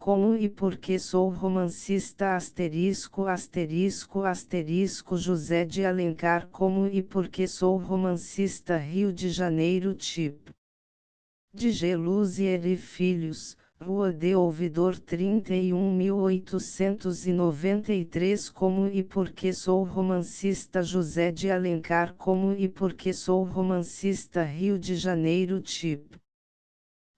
como e porque sou romancista José de Alencar como e porque sou romancista Rio de Janeiro tipo. De Geluzier e Filhos, Rua de Ouvidor 31.893 como e porque sou romancista José de Alencar como e porque sou romancista Rio de Janeiro tipo.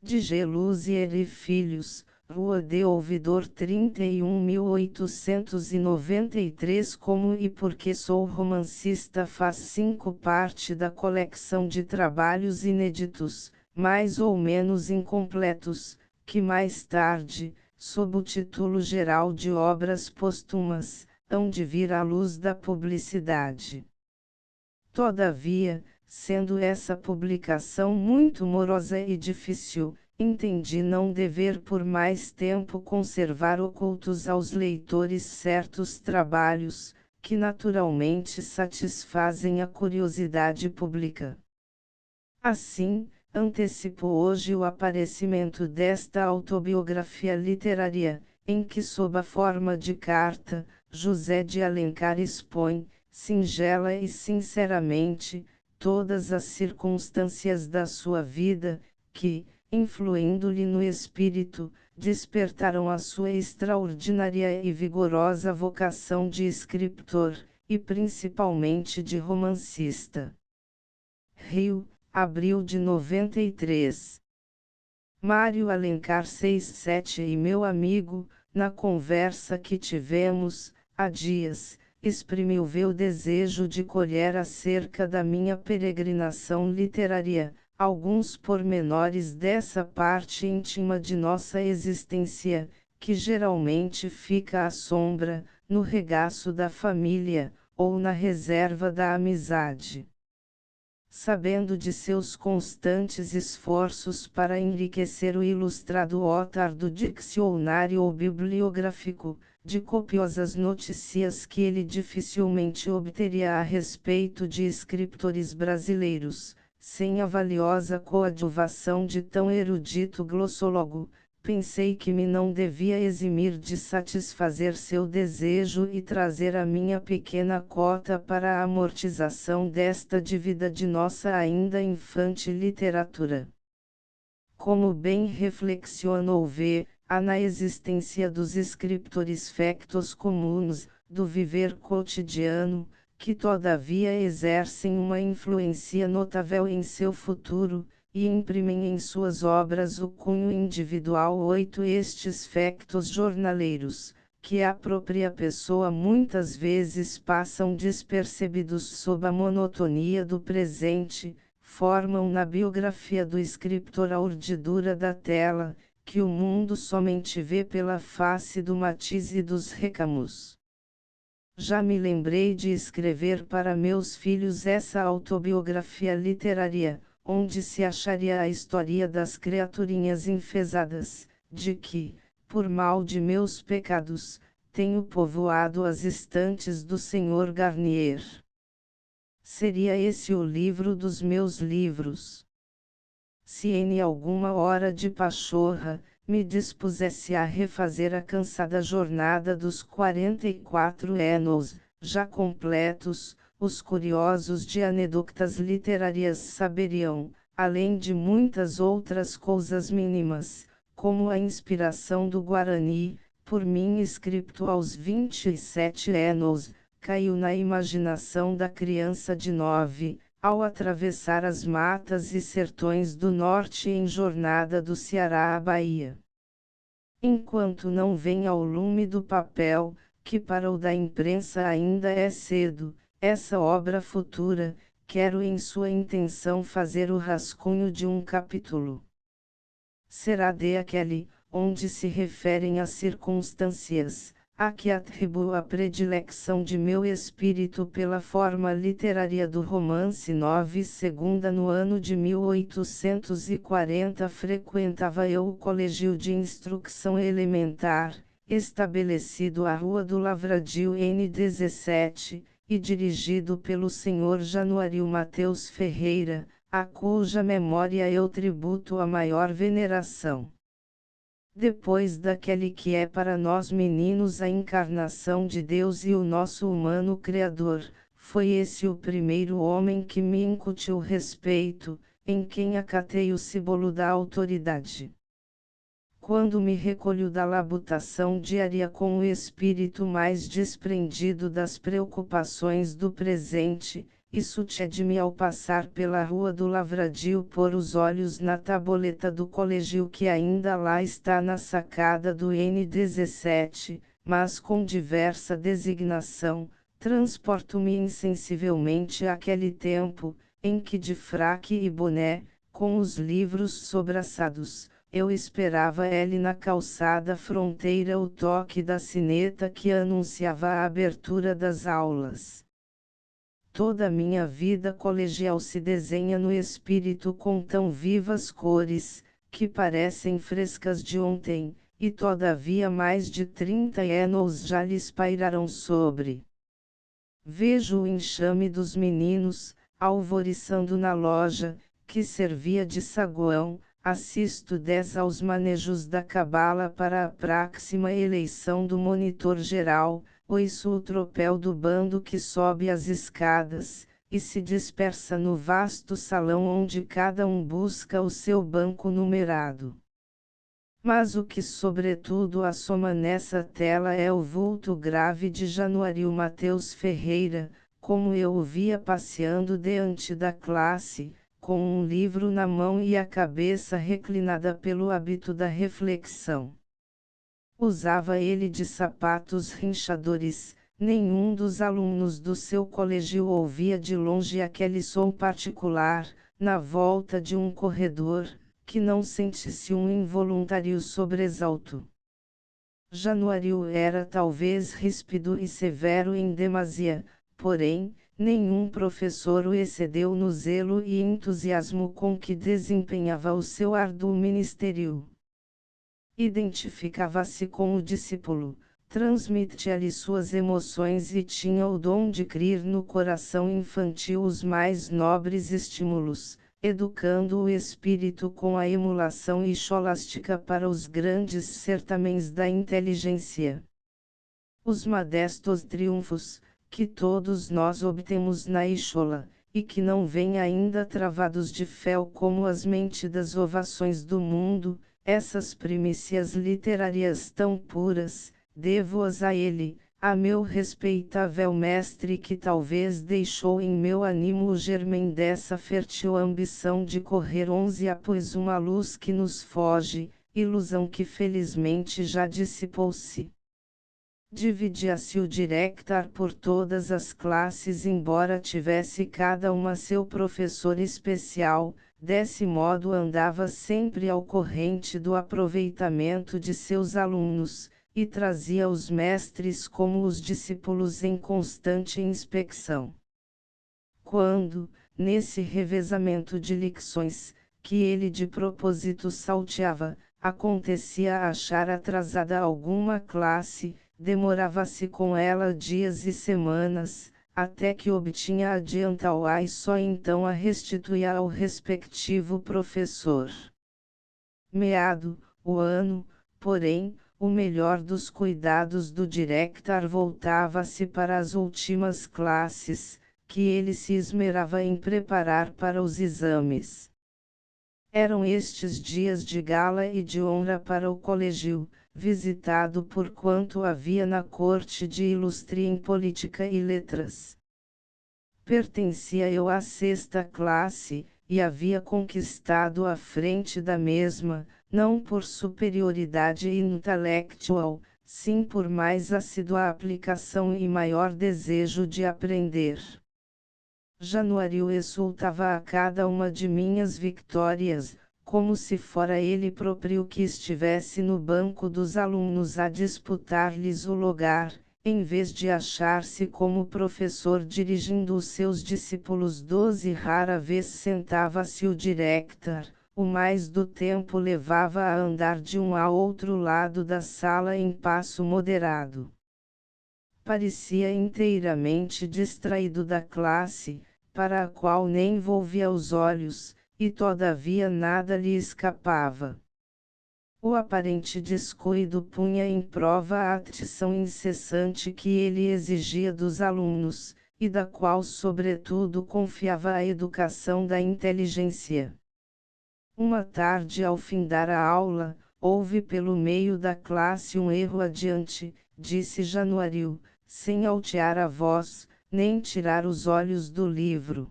De Geluzier e Filhos, Rua de Ouvidor 31.893 como e porque sou romancista faz 5 parte da coleção de trabalhos inéditos, mais ou menos incompletos, que mais tarde, sob o título geral de obras póstumas, hão de vir à luz da publicidade. Todavia, sendo essa publicação muito morosa e difícil, entendi não dever por mais tempo conservar ocultos aos leitores certos trabalhos, que naturalmente satisfazem a curiosidade pública. Assim, antecipo hoje o aparecimento desta autobiografia literária, em que sob a forma de carta, José de Alencar expõe, singela e sinceramente, todas as circunstâncias da sua vida, que, influindo-lhe no espírito, despertaram a sua extraordinária e vigorosa vocação de escritor, e principalmente de romancista. Rio, abril de 93. Mário Alencar 67 e meu amigo, na conversa que tivemos, há dias, exprimiu o desejo de colher acerca da minha peregrinação literária, alguns pormenores dessa parte íntima de nossa existência, que geralmente fica à sombra, no regaço da família, ou na reserva da amizade. Sabendo de seus constantes esforços para enriquecer o ilustrado ótar do dicionário bibliográfico, de copiosas notícias que ele dificilmente obteria a respeito de escritores brasileiros, sem a valiosa coadjuvação de tão erudito glossólogo, pensei que me não devia eximir de satisfazer seu desejo e trazer a minha pequena cota para a amortização desta dívida de nossa ainda infante literatura. Como bem reflexionou há na existência dos escritores factos comuns, do viver cotidiano, que todavia exercem uma influência notável em seu futuro, e imprimem em suas obras o cunho individual. Estes factos jornaleiros, que a própria pessoa muitas vezes passam despercebidos sob a monotonia do presente, formam na biografia do escritor a urdidura da tela, que o mundo somente vê pela face do matiz e dos recamos. Já me lembrei de escrever para meus filhos essa autobiografia literária, onde se acharia a história das criaturinhas enfesadas, de que, por mal de meus pecados, tenho povoado as estantes do Sr. Garnier. Seria esse o livro dos meus livros. Se em alguma hora de pachorra, me dispusesse a refazer a cansada jornada dos 44 anos, já completos, os curiosos de anedotas literárias saberiam, além de muitas outras coisas mínimas, como a inspiração do Guarani, por mim escrito aos 27 anos, caiu na imaginação da criança de 9, ao atravessar as matas e sertões do norte em jornada do Ceará à Bahia. Enquanto não vem ao lume do papel, que para o da imprensa ainda é cedo, essa obra futura, quero em sua intenção fazer o rascunho de um capítulo. Será de aquele, onde se referem as circunstâncias, a que atribuo a predileção de meu espírito pela forma literária do romance 9/2. No ano de 1840 frequentava eu o Colégio de Instrução Elementar, estabelecido à Rua do Lavradio N17, e dirigido pelo Sr. Januário Mateus Ferreira, a cuja memória eu tributo a maior veneração. depois daquele que é para nós meninos a encarnação de Deus e o nosso humano Criador, foi esse o primeiro homem que me incutiu respeito, em quem acatei o símbolo da autoridade. Quando me recolho da labutação diária com o espírito mais desprendido das preocupações do presente, e sucede-me ao passar pela rua do Lavradio pôr os olhos na tabuleta do colégio que ainda lá está na sacada do N17, mas com diversa designação, transporto-me insensivelmente àquele tempo, em que de fraque e boné, com os livros sobraçados, eu esperava ele na calçada fronteira o toque da sineta que anunciava a abertura das aulas. Toda a minha vida colegial se desenha no espírito com tão vivas cores, que parecem frescas de ontem, e todavia mais de 30 anos já lhes pairaram sobre. Vejo o enxame dos meninos, alvoriçando na loja, que servia de saguão, assisto aos manejos da cabala para a próxima eleição do monitor geral, ouço o tropel do bando que sobe as escadas, e se dispersa no vasto salão onde cada um busca o seu banco numerado. Mas o que sobretudo assoma nessa tela é o vulto grave de Januário Mateus Ferreira, como eu o via passeando diante da classe, com um livro na mão e a cabeça reclinada pelo hábito da reflexão. Usava ele de sapatos rinchadores, nenhum dos alunos do seu colégio ouvia de longe aquele som particular, na volta de um corredor, que não sentisse um involuntário sobressalto. Januário era talvez ríspido e severo em demasia, porém, nenhum professor o excedeu no zelo e entusiasmo com que desempenhava o seu árduo ministério. Identificava-se com o discípulo, transmitia-lhe suas emoções e tinha o dom de criar no coração infantil os mais nobres estímulos, educando o espírito com a emulação escolástica para os grandes certames da inteligência. Os modestos triunfos, que todos nós obtemos na escola, e que não vêm ainda travados de fel como as mentidas ovações do mundo, essas primícias literárias tão puras, devo-as a ele, a meu respeitável mestre que talvez deixou em meu ânimo o germen dessa fértil ambição de correr 11 após uma luz que nos foge, ilusão que felizmente já dissipou-se. Dividia-se o diretor por todas as classes embora tivesse cada uma seu professor especial, desse modo andava sempre ao corrente do aproveitamento de seus alunos, e trazia os mestres como os discípulos em constante inspeção. Quando, nesse revezamento de lições, que ele de propósito salteava, acontecia achar atrasada alguma classe, demorava-se com ela dias e semanas, até que obtinha adiantal-a e só então a restituía ao respectivo professor. Meado o ano, porém, o melhor dos cuidados do diretor voltava-se para as últimas classes, que ele se esmerava em preparar para os exames. Eram estes dias de gala e de honra para o colégio, visitado por quanto havia na corte de ilustre em política e letras. Pertencia eu à sexta classe, e havia conquistado a frente da mesma, não por superioridade intelectual, sim por mais assídua aplicação e maior desejo de aprender. Januário exultava a cada uma de minhas vitórias, como se fora ele próprio que estivesse no banco dos alunos a disputar-lhes o lugar, em vez de achar-se como professor dirigindo os seus discípulos 12. Rara vez sentava-se o diretor, o mais do tempo levava a andar de um a outro lado da sala em passo moderado. Parecia inteiramente distraído da classe, para a qual nem volvia os olhos, e todavia nada lhe escapava. O aparente descuido punha em prova a atenção incessante que ele exigia dos alunos, e da qual sobretudo confiava a educação da inteligência. Uma tarde ao findar a aula, houve pelo meio da classe um erro adiante, disse Januário, sem altear a voz, nem tirar os olhos do livro.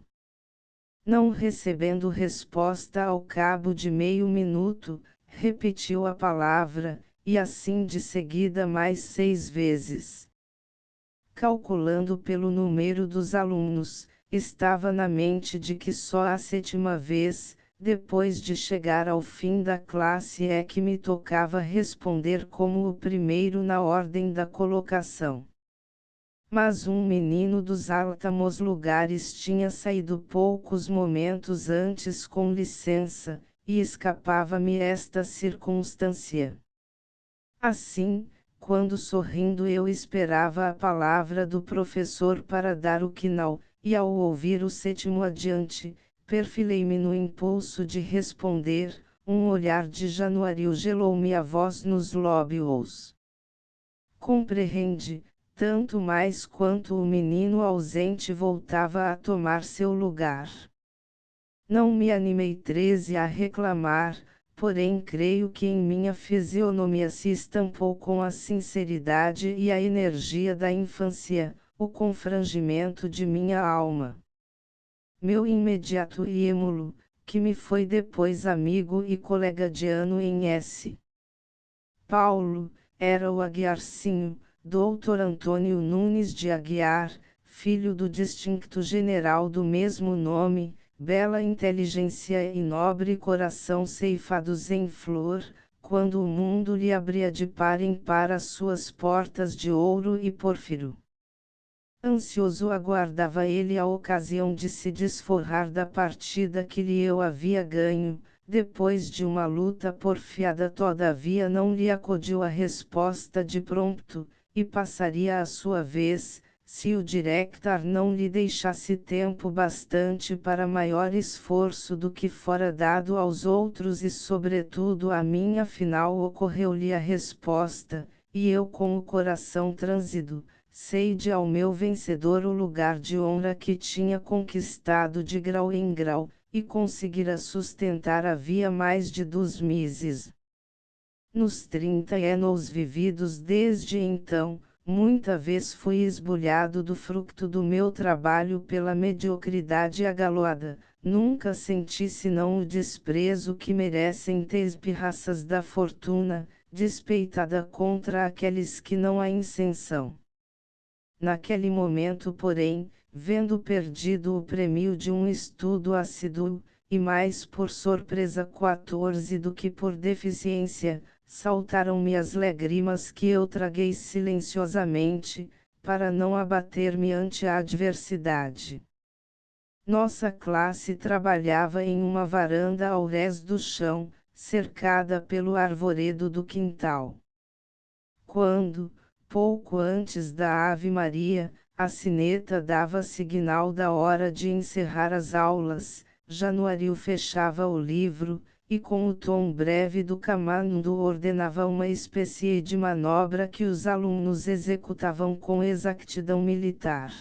Não recebendo resposta ao cabo de meio minuto, repetiu a palavra, e assim de seguida mais 6 vezes. Calculando pelo número dos alunos, estava na mente de que só a 7ª vez, depois de chegar ao fim da classe é que me tocava responder como o primeiro na ordem da colocação. Mas um menino dos áltimos lugares tinha saído poucos momentos antes com licença, e escapava-me esta circunstância. Assim, quando sorrindo eu esperava a palavra do professor para dar o quinal, e ao ouvir o 7º adiante, perfilei-me no impulso de responder, um olhar de Januário gelou-me a voz nos lóbios. Compreende, tanto mais quanto o menino ausente voltava a tomar seu lugar. Não me animei 13 a reclamar, porém creio que em minha fisionomia se estampou com a sinceridade e a energia da infância, o confrangimento de minha alma. Meu imediato ímulo, que me foi depois amigo e colega de ano em S. Paulo, era o Aguiarcinho, Dr. Antônio Nunes de Aguiar, filho do distinto general do mesmo nome, bela inteligência e nobre coração ceifados em flor, quando o mundo lhe abria de par em par as suas portas de ouro e pórfiro. Ansioso aguardava ele a ocasião de se desforrar da partida que lhe eu havia ganho, depois de uma luta porfiada todavia não lhe acudiu a resposta de prompto, e passaria a sua vez, se o director não lhe deixasse tempo bastante para maior esforço do que fora dado aos outros e sobretudo a mim afinal ocorreu-lhe a resposta, e eu com o coração transido, cede ao meu vencedor o lugar de honra que tinha conquistado de grau em grau, e conseguira sustentar havia mais de 2 meses. Nos 30 anos vividos desde então, muita vez fui esbulhado do fruto do meu trabalho pela mediocridade agaloada, nunca senti senão o desprezo que merecem tais pirraças da fortuna, despeitada contra aqueles que não a incensam. Naquele momento porém, vendo perdido o prêmio de um estudo assíduo, e mais por surpresa 14 do que por deficiência, saltaram-me as lágrimas que eu traguei silenciosamente, para não abater-me ante a adversidade. Nossa classe trabalhava em uma varanda ao rés do chão, cercada pelo arvoredo do quintal. Quando, pouco antes da Ave Maria, a sineta dava signal da hora de encerrar as aulas, Januário fechava o livro, e com o tom breve do comando ordenava uma espécie de manobra que os alunos executavam com exatidão militar.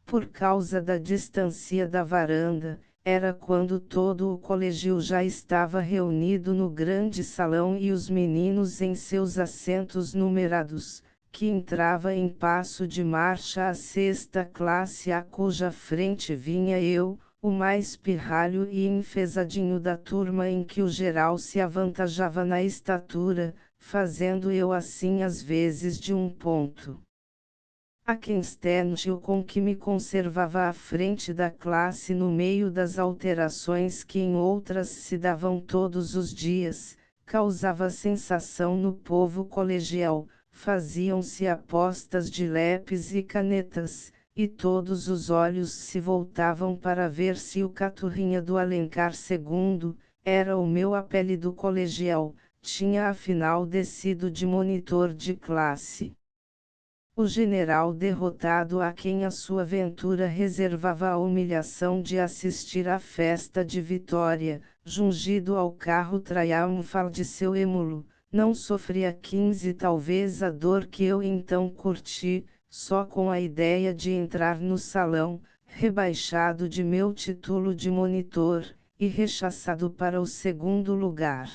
Por causa da distância da varanda, era quando todo o colégio já estava reunido no grande salão e os meninos em seus assentos numerados, que entrava em passo de marcha a 6ª classe à cuja frente vinha eu, o mais pirralho e enfesadinho da turma em que o geral se avantajava na estatura, fazendo eu assim às vezes de um ponto. A Quensternschel com que me conservava à frente da classe no meio das alterações que em outras se davam todos os dias, causava sensação no povo colegial, faziam-se apostas de lápis e canetas, e todos os olhos se voltavam para ver se o Caturrinha do Alencar II, era o meu apelido colegial, tinha afinal descido de monitor de classe. O general derrotado a quem a sua ventura reservava a humilhação de assistir à festa de vitória, jungido ao carro triunfal de seu émulo, não sofria 15 talvez a dor que eu então curti, só com a ideia de entrar no salão, rebaixado de meu título de monitor, e rechaçado para o segundo lugar.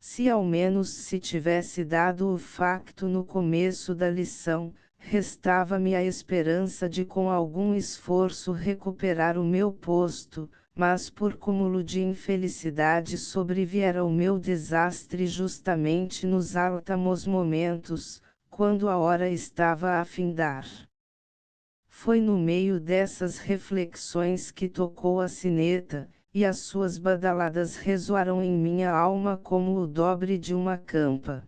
Se ao menos se tivesse dado o facto no começo da lição, restava-me a esperança de com algum esforço recuperar o meu posto, mas por cúmulo de infelicidade sobreviera o meu desastre justamente nos últimos momentos, quando a hora estava a findar. Foi no meio dessas reflexões que tocou a sineta, e as suas badaladas ressoaram em minha alma como o dobre de uma campa.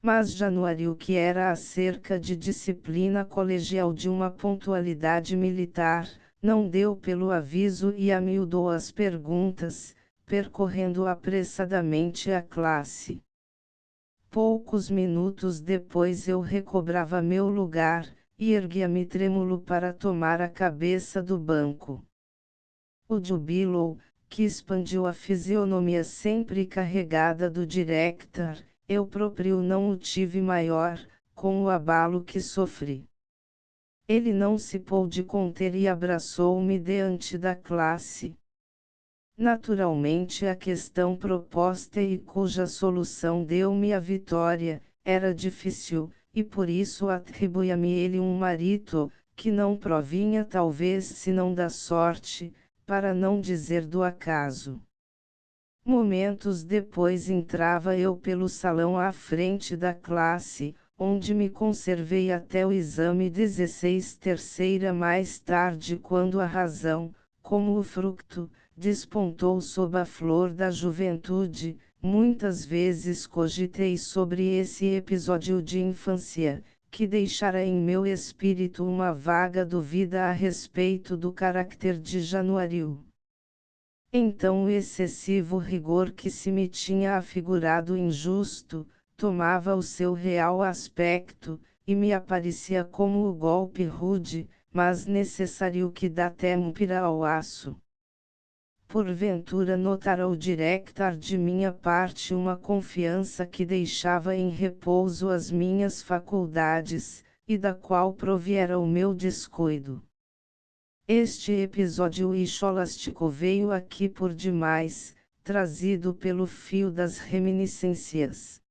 Mas Januário, que era acerca de disciplina colegial de uma pontualidade militar, não deu pelo aviso e amiudou as perguntas, percorrendo apressadamente a classe. Poucos minutos depois eu recobrava meu lugar, e erguia-me trêmulo para tomar a cabeça do banco. O júbilo, que expandiu a fisionomia sempre carregada do director, eu próprio não o tive maior, com o abalo que sofri. Ele não se pôde conter e abraçou-me diante da classe. Naturalmente a questão proposta e cuja solução deu-me a vitória, era difícil, e por isso atribuía-me ele um mérito, que não provinha talvez senão da sorte, para não dizer do acaso. Momentos depois entrava eu pelo salão à frente da classe, onde me conservei até o exame 16 terceira mais tarde, quando a razão, como o fruto, despontou sob a flor da juventude. Muitas vezes cogitei sobre esse episódio de infância, que deixara em meu espírito uma vaga dúvida a respeito do caráter de Januário. Então o excessivo rigor que se me tinha afigurado injusto, tomava o seu real aspecto, e me aparecia como o golpe rude, mas necessário que dá têmpera ao aço. Porventura notara o director de minha parte uma confiança que deixava em repouso as minhas faculdades, e da qual proviera o meu descuido. Este episódio escolástico veio aqui por demais, trazido pelo fio das reminiscências.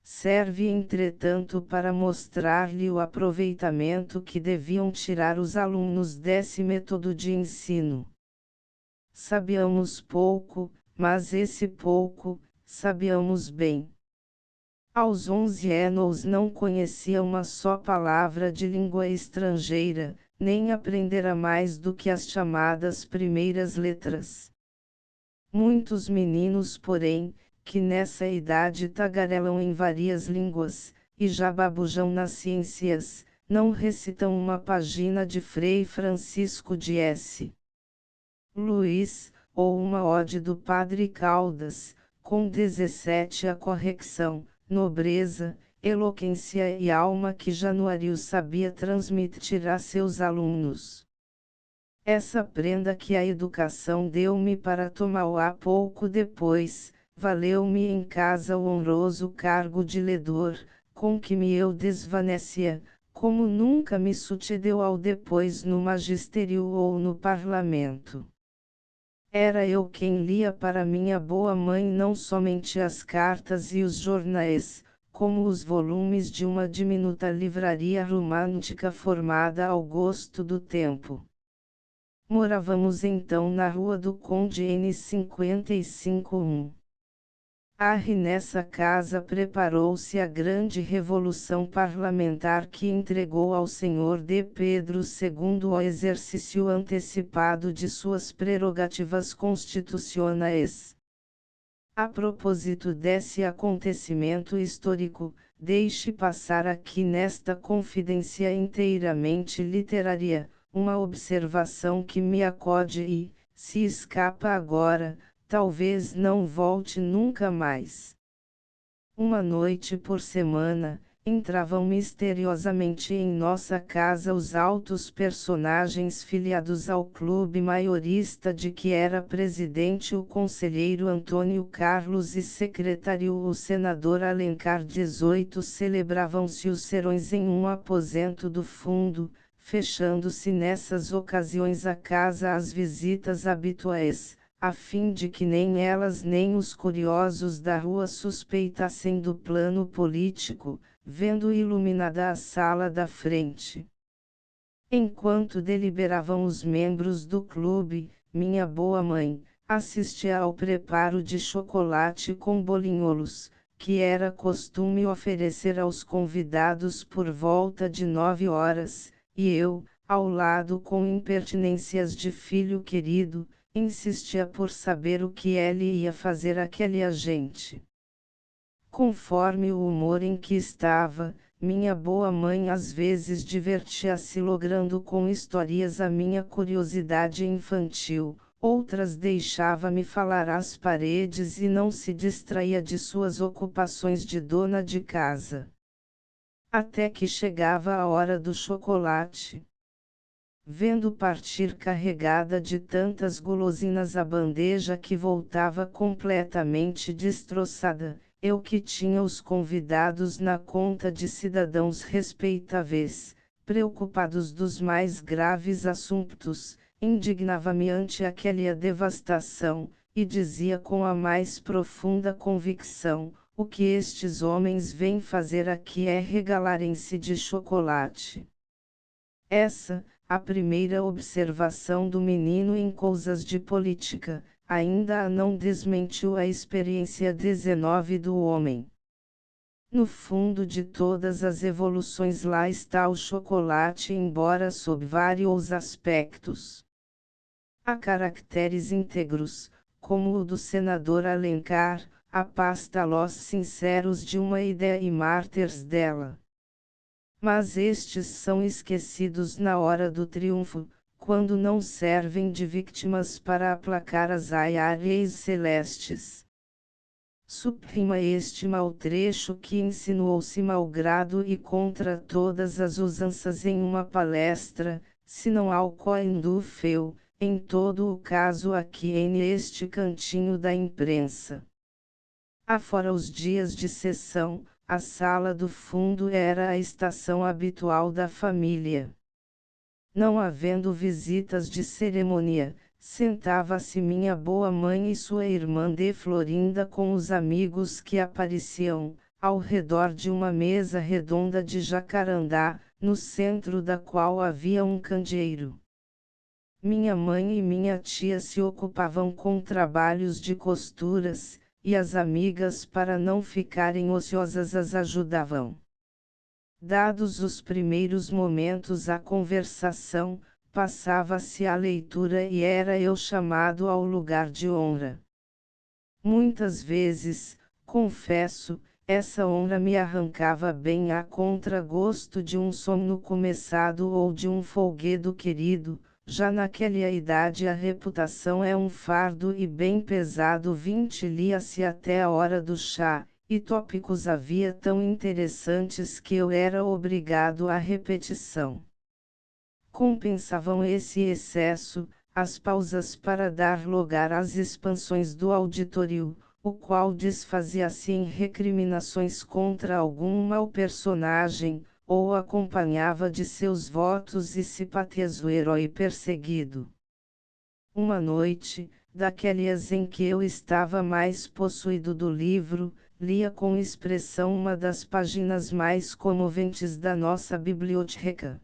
Serve entretanto para mostrar-lhe o aproveitamento que deviam tirar os alunos desse método de ensino. Sabíamos pouco, mas esse pouco, sabíamos bem. Aos 11 anos não conhecia uma só palavra de língua estrangeira, nem aprendera mais do que as chamadas primeiras letras. Muitos meninos, porém, que nessa idade tagarelam em várias línguas, e já babujam nas ciências, não recitam uma página de Frei Francisco de S. Luís, ou uma ode do Padre Caldas, com 17 a correção, nobreza, eloquência e alma que Januário sabia transmitir a seus alunos. Essa prenda que a educação deu-me para tomá-la pouco depois, valeu-me em casa o honroso cargo de ledor, com que me eu desvanecia, como nunca me sucedeu ao depois no magistério ou no parlamento. Era eu quem lia para minha boa mãe não somente as cartas e os jornais, como os volumes de uma diminuta livraria romântica formada ao gosto do tempo. Morávamos então na rua do Conde N55-1. Nessa casa preparou-se a grande revolução parlamentar que entregou ao senhor D. Pedro II o exercício antecipado de suas prerrogativas constitucionais. A propósito desse acontecimento histórico, deixe passar aqui nesta confidência inteiramente literária, uma observação que me acode e, se escapa agora, talvez não volte nunca mais. Uma noite por semana, entravam misteriosamente em nossa casa os altos personagens filiados ao clube maiorista de que era presidente o conselheiro Antônio Carlos e secretário o senador Alencar. 18 Celebravam-se os serões em um aposento do fundo, fechando-se nessas ocasiões a casa às visitas habituais, a fim de que nem elas nem os curiosos da rua suspeitassem do plano político, vendo iluminada a sala da frente. Enquanto deliberavam os membros do clube, minha boa mãe assistia ao preparo de chocolate com bolinholos, que era costume oferecer aos convidados por volta de 9 horas, e eu, ao lado com impertinências de filho querido, insistia por saber o que ele ia fazer aquele agente. Conforme o humor em que estava, minha boa mãe às vezes divertia-se logrando com historias a minha curiosidade infantil, outras deixava-me falar às paredes e não se distraía de suas ocupações de dona de casa. Até que chegava a hora do chocolate. Vendo partir carregada de tantas gulosinas a bandeja que voltava completamente destroçada, eu que tinha os convidados na conta de cidadãos respeitáveis, preocupados dos mais graves assuntos, indignava-me ante aquela devastação, e dizia com a mais profunda convicção: o que estes homens vêm fazer aqui é regalarem-se de chocolate. Essa, a primeira observação do menino em coisas de política, ainda não desmentiu a experiência 19 do homem. No fundo de todas as evoluções lá está o chocolate, embora sob vários aspectos. Há caracteres íntegros, como o do senador Alencar, apasta-los sinceros de uma ideia e mártires dela. Mas estes são esquecidos na hora do triunfo, quando não servem de vítimas para aplacar as aiares celestes. Suprima este mau trecho que insinuou-se malgrado e contra todas as usanças em uma palestra, se não ao coin feu, em todo o caso aqui neste cantinho da imprensa. Afora os dias de sessão, a sala do fundo era a estação habitual da família. Não havendo visitas de cerimônia, sentava-se minha boa mãe e sua irmã de Florinda com os amigos que apareciam, ao redor de uma mesa redonda de jacarandá, no centro da qual havia um candeeiro. Minha mãe e minha tia se ocupavam com trabalhos de costuras, e as amigas, para não ficarem ociosas, as ajudavam. Dados os primeiros momentos, a conversação passava-se à leitura e era eu chamado ao lugar de honra. Muitas vezes, confesso, essa honra me arrancava bem a contragosto de um sono começado ou de um folguedo querido. Já naquela idade a reputação é um fardo e bem pesado. 20 lia-se até a hora do chá, e tópicos havia tão interessantes que eu era obrigado à repetição. Compensavam esse excesso, as pausas para dar lugar às expansões do auditório, o qual desfazia-se em recriminações contra algum mau personagem, ou acompanhava de seus votos e simpatias o herói perseguido. Uma noite, daquelas em que eu estava mais possuído do livro, lia com expressão uma das páginas mais comoventes da nossa biblioteca.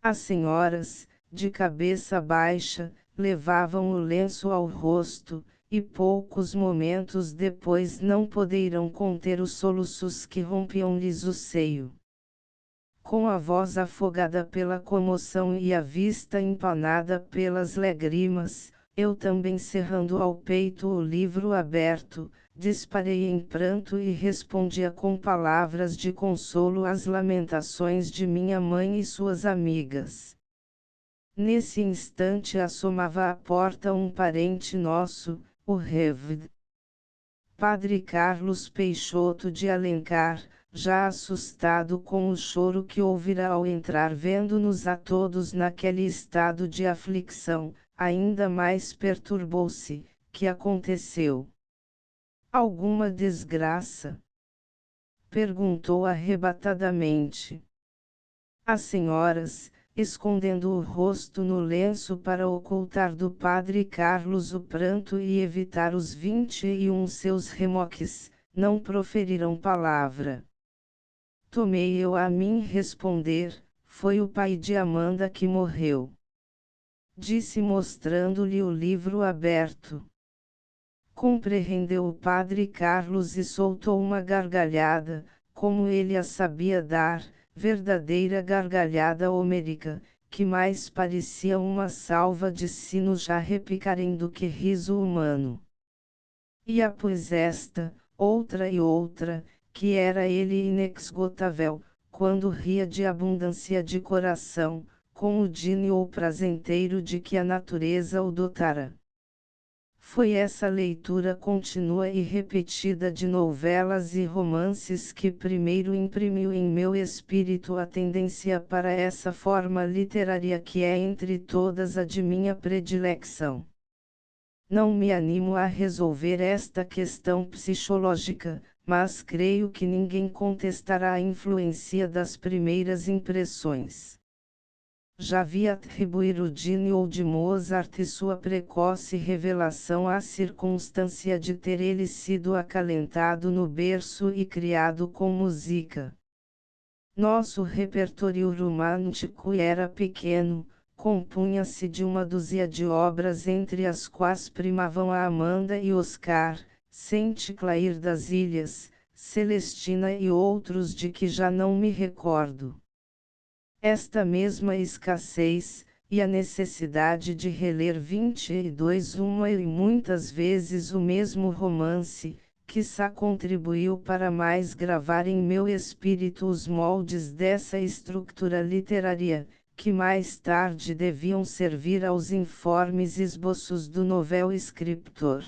As senhoras, de cabeça baixa, levavam o lenço ao rosto, e poucos momentos depois não poderam conter os soluços que rompiam-lhes o seio. Com a voz afogada pela comoção e a vista empanada pelas lágrimas, eu também cerrando ao peito o livro aberto, disparei em pranto e respondia com palavras de consolo às lamentações de minha mãe e suas amigas. Nesse instante assomava à porta um parente nosso, o Rev. Padre Carlos Peixoto de Alencar, já assustado com o choro que ouvira ao entrar, vendo-nos a todos naquele estado de aflição, ainda mais perturbou-se. Que aconteceu? Alguma desgraça? Perguntou arrebatadamente. As senhoras, escondendo o rosto no lenço para ocultar do padre Carlos o pranto e evitar os 21 seus remoques, não proferiram palavra. Tomei eu a mim responder: foi o pai de Amanda que morreu. Disse mostrando-lhe o livro aberto. Compreendeu o padre Carlos e soltou uma gargalhada, como ele a sabia dar, verdadeira gargalhada homérica, que mais parecia uma salva de sinos já repicarem do que riso humano. E após esta, outra e outra, que era ele inexgotável, quando ria de abundância de coração, com o dínio ou prazenteiro de que a natureza o dotara. Foi essa leitura contínua e repetida de novelas e romances que primeiro imprimiu em meu espírito a tendência para essa forma literária que é entre todas a de minha predileção. Não me animo a resolver esta questão psicológica, mas creio que ninguém contestará a influência das primeiras impressões. Já vi atribuir o gênio de Mozart e sua precoce revelação à circunstância de ter ele sido acalentado no berço e criado com música. Nosso repertório romântico era pequeno, compunha-se de uma dúzia de obras entre as quais primavam a Amanda e Oscar, Saint Clair das Ilhas, Celestina e outros de que já não me recordo. Esta mesma escassez, e a necessidade de reler 22 uma e muitas vezes o mesmo romance, quiçá contribuiu para mais gravar em meu espírito os moldes dessa estrutura literária, que mais tarde deviam servir aos informes esboços do novel escritor.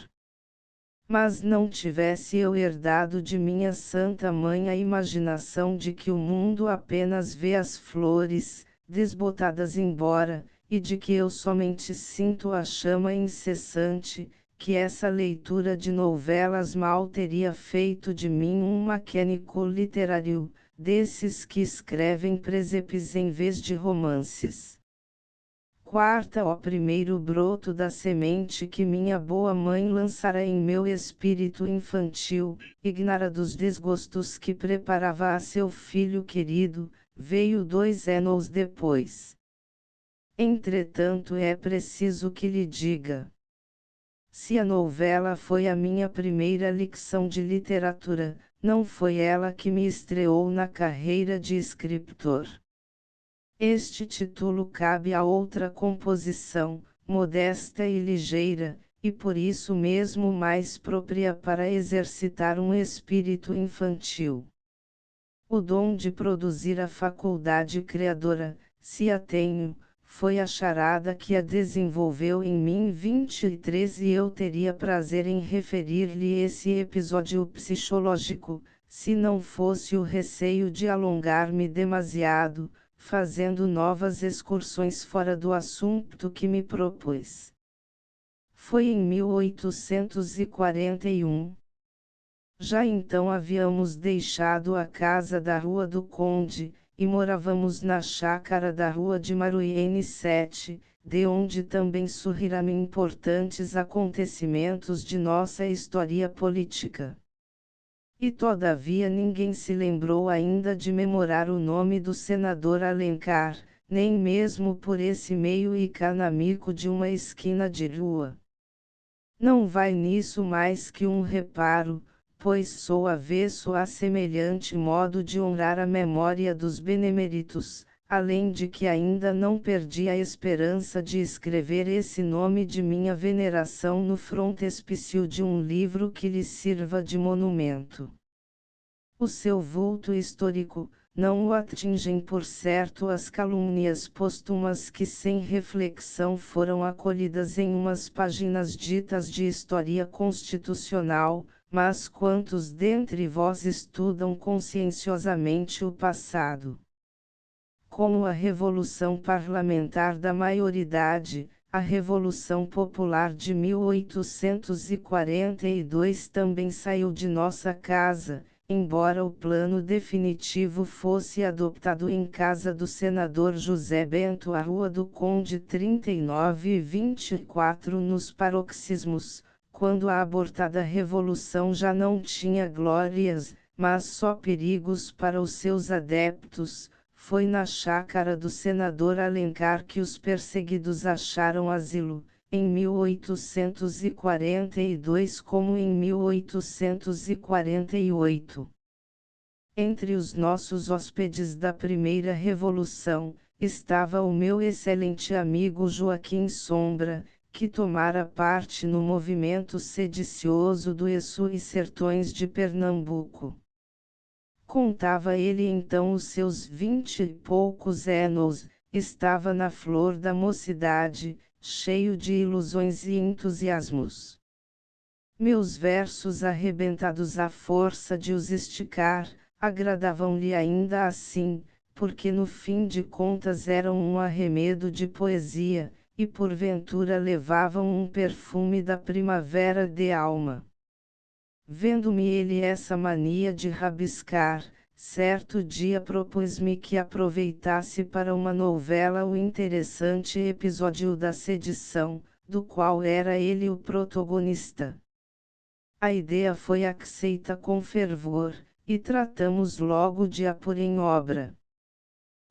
Mas não tivesse eu herdado de minha santa mãe a imaginação de que o mundo apenas vê as flores, desbotadas embora, e de que eu somente sinto a chama incessante, que essa leitura de novelas mal teria feito de mim um maquênico literário, desses que escrevem presépis em vez de romances. Quarta, ó primeiro broto da semente que minha boa mãe lançara em meu espírito infantil, ignara dos desgostos que preparava a seu filho querido, veio 2 anos depois. Entretanto é preciso que lhe diga. Se a novela foi a minha primeira lição de literatura, não foi ela que me estreou na carreira de escritor. Este título cabe a outra composição, modesta e ligeira, e por isso mesmo mais própria para exercitar um espírito infantil. O dom de produzir a faculdade criadora, se a tenho, foi a charada que a desenvolveu em mim 23 e eu teria prazer em referir-lhe esse episódio psicológico, se não fosse o receio de alongar-me demasiado, fazendo novas excursões fora do assunto que me propus. Foi em 1841. Já então havíamos deixado a casa da Rua do Conde, e morávamos na chácara da Rua de Maruiene 7, de onde também surgiram importantes acontecimentos de nossa história política. E todavia ninguém se lembrou ainda de memorar o nome do senador Alencar, nem mesmo por esse meio e canamico de uma esquina de rua. Não vai nisso mais que um reparo, pois sou avesso a semelhante modo de honrar a memória dos beneméritos, além de que ainda não perdi a esperança de escrever esse nome de minha veneração no frontispício de um livro que lhe sirva de monumento. O seu vulto histórico, não o atingem por certo as calúnias póstumas que sem reflexão foram acolhidas em umas páginas ditas de história constitucional, mas quantos dentre vós estudam conscienciosamente o passado? Como a Revolução Parlamentar da Maioridade, a Revolução Popular de 1842 também saiu de nossa casa, embora o plano definitivo fosse adotado em casa do senador José Bento à Rua do Conde 39 e 24 nos paroxismos, quando a abortada revolução já não tinha glórias, mas só perigos para os seus adeptos. Foi na chácara do senador Alencar que os perseguidos acharam asilo, em 1842 como em 1848. Entre os nossos hóspedes da primeira revolução, estava o meu excelente amigo Joaquim Sombra, que tomara parte no movimento sedicioso do Sul e Sertões de Pernambuco. Contava ele então os seus 20 e poucos anos, estava na flor da mocidade, cheio de ilusões e entusiasmos. Meus versos arrebentados à força de os esticar, agradavam-lhe ainda assim, porque no fim de contas eram um arremedo de poesia, e porventura levavam um perfume da primavera de alma. Vendo-me ele essa mania de rabiscar, certo dia propôs-me que aproveitasse para uma novela o interessante episódio da sedição, do qual era ele o protagonista. A ideia foi aceita com fervor, e tratamos logo de a pôr em obra.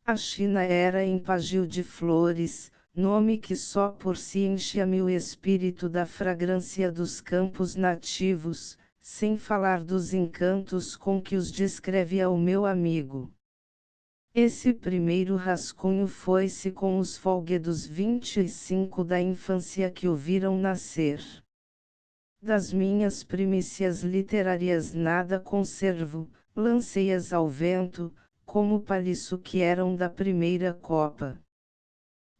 A China era empágio de flores, nome que só por si enchia-me o espírito da fragrância dos campos nativos, sem falar dos encantos com que os descrevia o meu amigo. Esse primeiro rascunho foi-se com os folguedos 25 da infância que o viram nascer. Das minhas primícias literárias nada conservo, lancei-as ao vento, como palhiço que eram da primeira copa.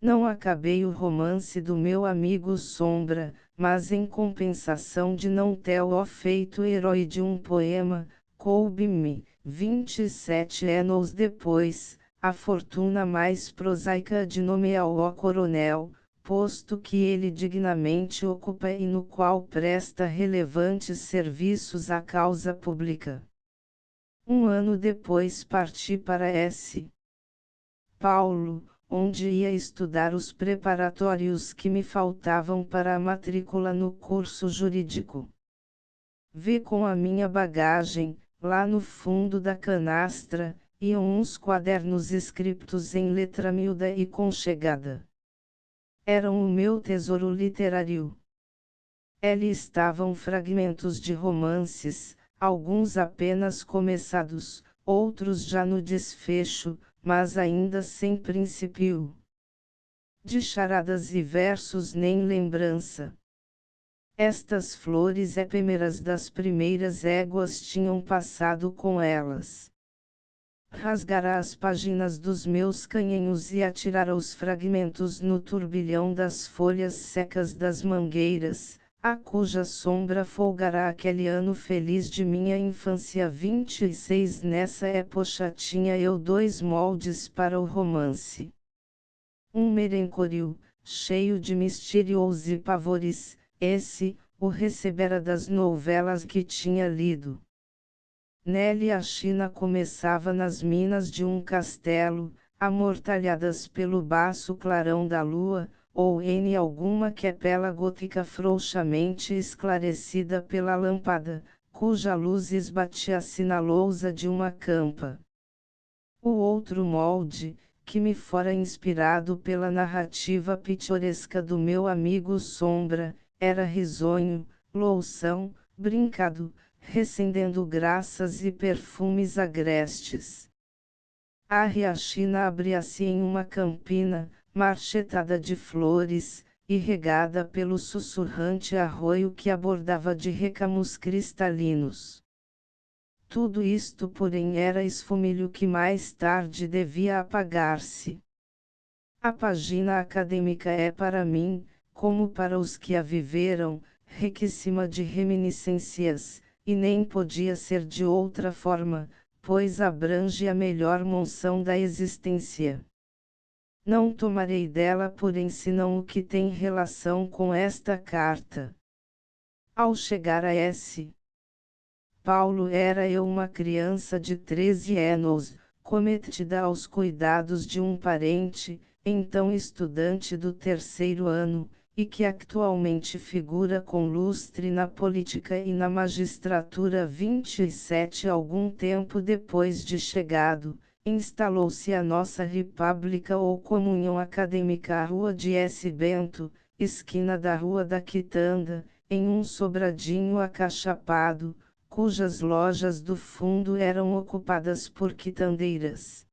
Não acabei o romance do meu amigo Sombra, mas em compensação de não ter o feito herói de um poema, coube-me, 27 anos depois, a fortuna mais prosaica de nomeá-lo coronel, posto que ele dignamente ocupa e no qual presta relevantes serviços à causa pública. Um ano depois parti para S. Paulo, onde ia estudar os preparatórios que me faltavam para a matrícula no curso jurídico. Vi com a minha bagagem, lá no fundo da canastra, iam uns quadernos escritos em letra miúda e conchegada. Eram o meu tesouro literário. Ali estavam fragmentos de romances, alguns apenas começados, outros já no desfecho, mas ainda sem princípio. De charadas e versos nem lembrança. Estas flores efêmeras das primeiras éguas tinham passado com elas. Rasgara as páginas dos meus canhenhos e atirara os fragmentos no turbilhão das folhas secas das mangueiras, a cuja sombra folgará aquele ano feliz de minha infância 26. Nessa época tinha eu 2 moldes para o romance. Um merencório, cheio de mistérios e pavores, esse, o recebera das novelas que tinha lido. Nele a China começava nas minas de um castelo, amortalhadas pelo baço clarão da lua, ou em alguma capela gótica frouxamente esclarecida pela lâmpada, cuja luz esbatia-se na lousa de uma campa. O outro molde, que me fora inspirado pela narrativa pitoresca do meu amigo Sombra, era risonho, loução, brincado, recendendo graças e perfumes agrestes. A Riachina abria-se em uma campina, marchetada de flores, e regada pelo sussurrante arroio que abordava de recamos cristalinos. Tudo isto porém era esfumilho que mais tarde devia apagar-se. A página acadêmica é para mim, como para os que a viveram, riquíssima de reminiscências, e nem podia ser de outra forma, pois abrange a melhor monção da existência. Não tomarei dela porém senão o que tem relação com esta carta. Ao chegar a S. Paulo era eu uma criança de 13 anos, cometida aos cuidados de um parente, então estudante do terceiro ano, e que atualmente figura com lustre na política e na magistratura. 27 Algum tempo depois de chegado, instalou-se a nossa República ou Comunhão Acadêmica à Rua de S. Bento, esquina da Rua da Quitanda, em um sobradinho acachapado, cujas lojas do fundo eram ocupadas por quitandeiras.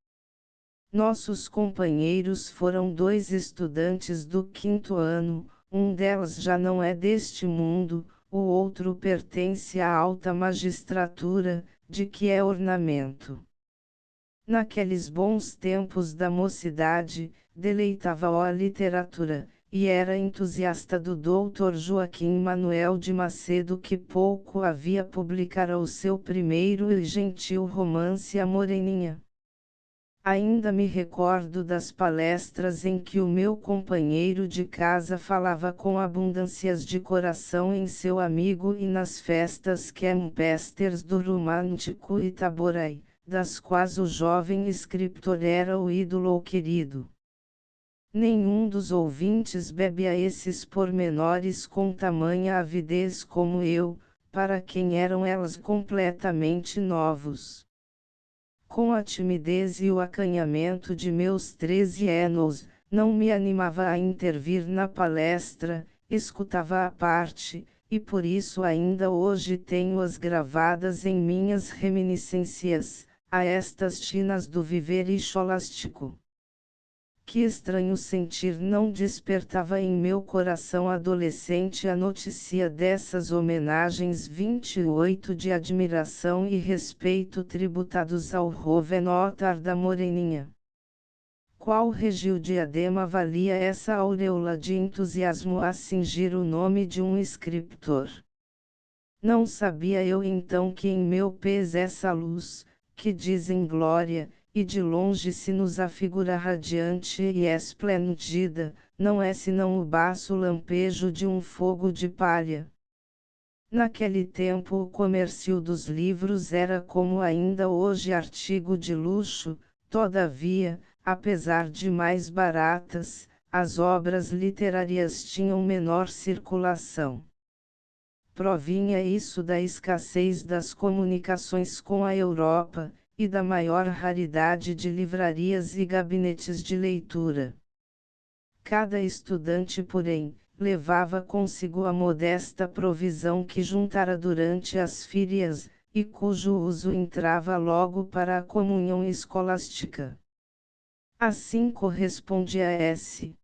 Nossos companheiros foram 2 estudantes do 5º ano, um deles já não é deste mundo, o outro pertence à alta magistratura, de que é ornamento. Naqueles bons tempos da mocidade, deleitava-o a literatura, e era entusiasta do Dr. Joaquim Manuel de Macedo, que pouco havia publicara o seu primeiro e gentil romance A Moreninha. Ainda me recordo das palestras em que o meu companheiro de casa falava com abundâncias de coração em seu amigo e nas festas campestres do Romântico Itaboraí, das quais o jovem escritor era o ídolo ou querido. Nenhum dos ouvintes bebe a esses pormenores com tamanha avidez como eu, para quem eram elas completamente novos. Com a timidez e o acanhamento de meus 13 anos, não me animava a intervir na palestra, escutava à parte, e por isso ainda hoje tenho-as gravadas em minhas reminiscências, a estas tinas do viver escolástico. Que estranho sentir não despertava em meu coração adolescente a notícia dessas homenagens 28 de admiração e respeito tributados ao Rovenotar da Moreninha. Qual regio diadema valia essa auréola de entusiasmo a cingir o nome de um escritor? Não sabia eu então que em meu pés essa luz, que dizem glória, e de longe se nos afigura radiante e esplendida, não é senão o baço lampejo de um fogo de palha. Naquele tempo o comércio dos livros era como ainda hoje artigo de luxo, todavia, apesar de mais baratas, as obras literárias tinham menor circulação. Provinha isso da escassez das comunicações com a Europa, e da maior raridade de livrarias e gabinetes de leitura. Cada estudante, porém, levava consigo a modesta provisão que juntara durante as férias, e cujo uso entrava logo para a comunhão escolástica. Assim correspondia a S.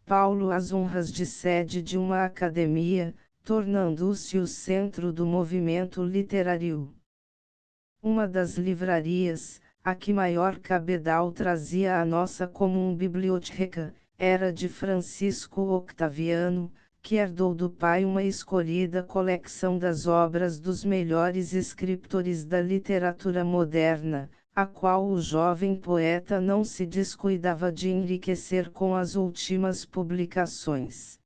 Paulo às honras de sede de uma academia, tornando-se o centro do movimento literário. Uma das livrarias, a que maior cabedal trazia a nossa comum biblioteca, era de Francisco Octaviano, que herdou do pai uma escolhida coleção das obras dos melhores escritores da literatura moderna, a qual o jovem poeta não se descuidava de enriquecer com as últimas publicações.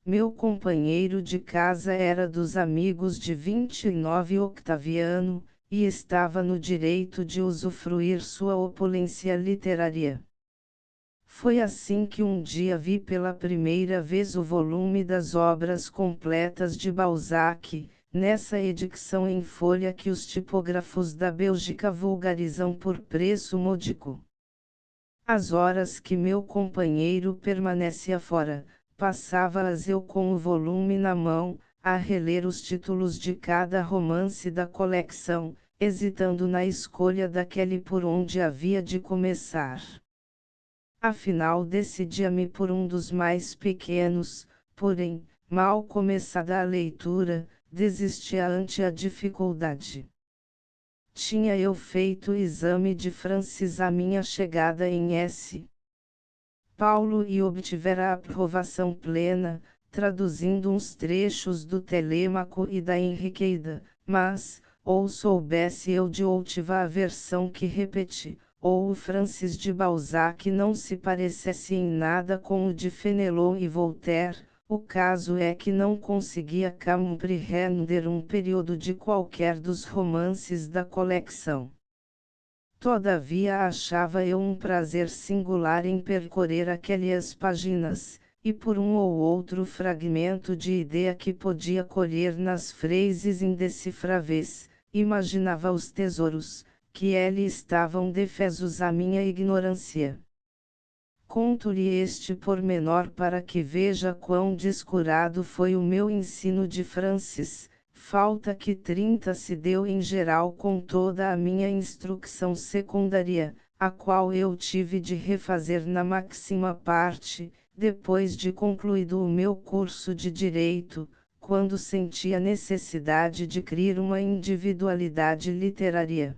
Meu companheiro de casa era dos amigos de 29 Octaviano, e estava no direito de usufruir sua opulência literária. Foi assim que um dia vi pela primeira vez o volume das obras completas de Balzac, nessa edição em folha que os tipógrafos da Bélgica vulgarizam por preço módico. As horas que meu companheiro permanecia fora, passava-as eu com o volume na mão, a reler os títulos de cada romance da coleção, hesitando na escolha daquele por onde havia de começar. Afinal decidia-me por um dos mais pequenos, porém, mal começada a leitura, desistia ante a dificuldade. Tinha eu feito o exame de Francis à minha chegada em S. Paulo e obtivera a aprovação plena, traduzindo uns trechos do Telêmaco e da Henriqueida, mas, ou soubesse eu de outiva a versão que repeti, ou o Francis de Balzac não se parecesse em nada com o de Fenelon e Voltaire, o caso é que não conseguia compreender um período de qualquer dos romances da coleção. Todavia achava eu um prazer singular em percorrer aquelas páginas, e por um ou outro fragmento de ideia que podia colher nas frases indecifráveis, imaginava os tesouros, que ali estavam defesos à minha ignorância. Conto-lhe este pormenor para que veja quão descurado foi o meu ensino de Francis, falta que 30 se deu em geral com toda a minha instrução secundária, a qual eu tive de refazer na máxima parte, depois de concluído o meu curso de Direito, quando senti a necessidade de criar uma individualidade literária.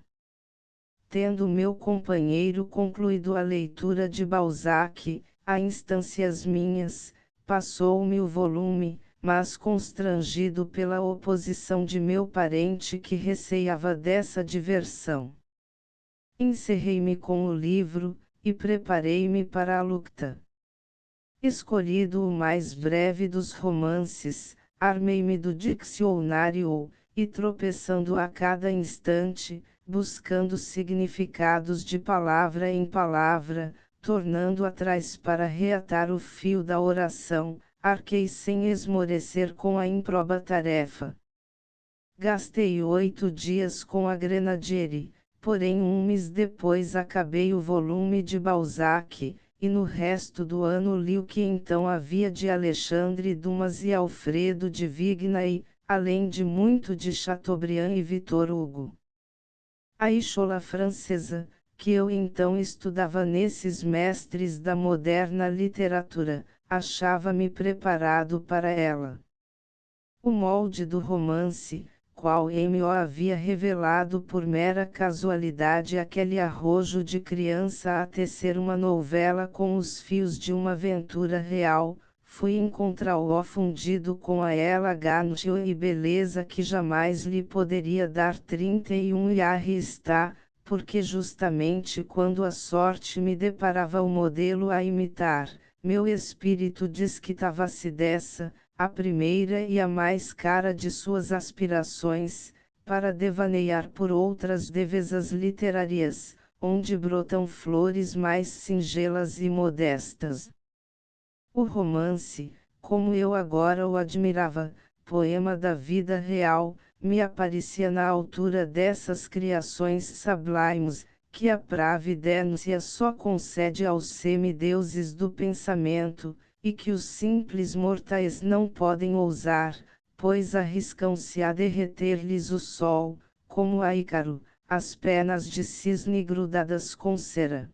Tendo meu companheiro concluído a leitura de Balzac, a instâncias minhas, passou-me o volume, mas constrangido pela oposição de meu parente que receava dessa diversão. Encerrei-me com o livro, e preparei-me para a luta. Escolhido o mais breve dos romances, armei-me do dicionário, e tropeçando a cada instante, buscando significados de palavra em palavra, tornando atrás para reatar o fio da oração, arquei sem esmorecer com a improba tarefa. Gastei 8 dias com a Grenadiere, porém um mês depois acabei o volume de Balzac, e no resto do ano li o que então havia de Alexandre Dumas e Alfredo de Vigny, além de muito de Chateaubriand e Victor Hugo. A escola francesa, que eu então estudava nesses mestres da moderna literatura, achava-me preparado para ela. O molde do romance, qual M.O. havia revelado por mera casualidade aquele arrojo de criança a tecer uma novela com os fios de uma aventura real, fui encontrá-lo fundido com a elegância e beleza que jamais lhe poderia dar 31 e aí está, porque justamente quando a sorte me deparava o modelo a imitar, meu espírito desquitava-se dessa, a primeira e a mais cara de suas aspirações, para devaneiar por outras devesas literárias, onde brotam flores mais singelas e modestas. O romance, como eu agora o admirava, poema da vida real, me aparecia na altura dessas criações sublimes, que a pravidência só concede aos semideuses do pensamento, e que os simples mortais não podem ousar, pois arriscam-se a derreter-lhes o sol, como a Ícaro, as penas de cisne grudadas com cera.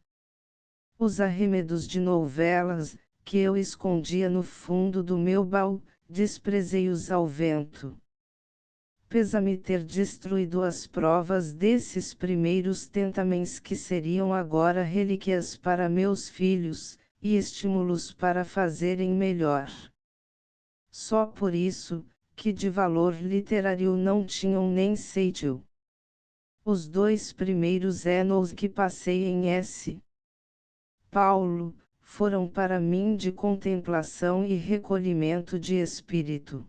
Os arremedos de novelas, que eu escondia no fundo do meu baú, desprezei-os ao vento. Pesa-me ter destruído as provas desses primeiros tentaments que seriam agora relíquias para meus filhos, e estímulos para fazerem melhor. Só por isso, que de valor literário não tinham nem sítio. Os 2 primeiros anos que passei em S. Paulo, foram para mim de contemplação e recolhimento de espírito.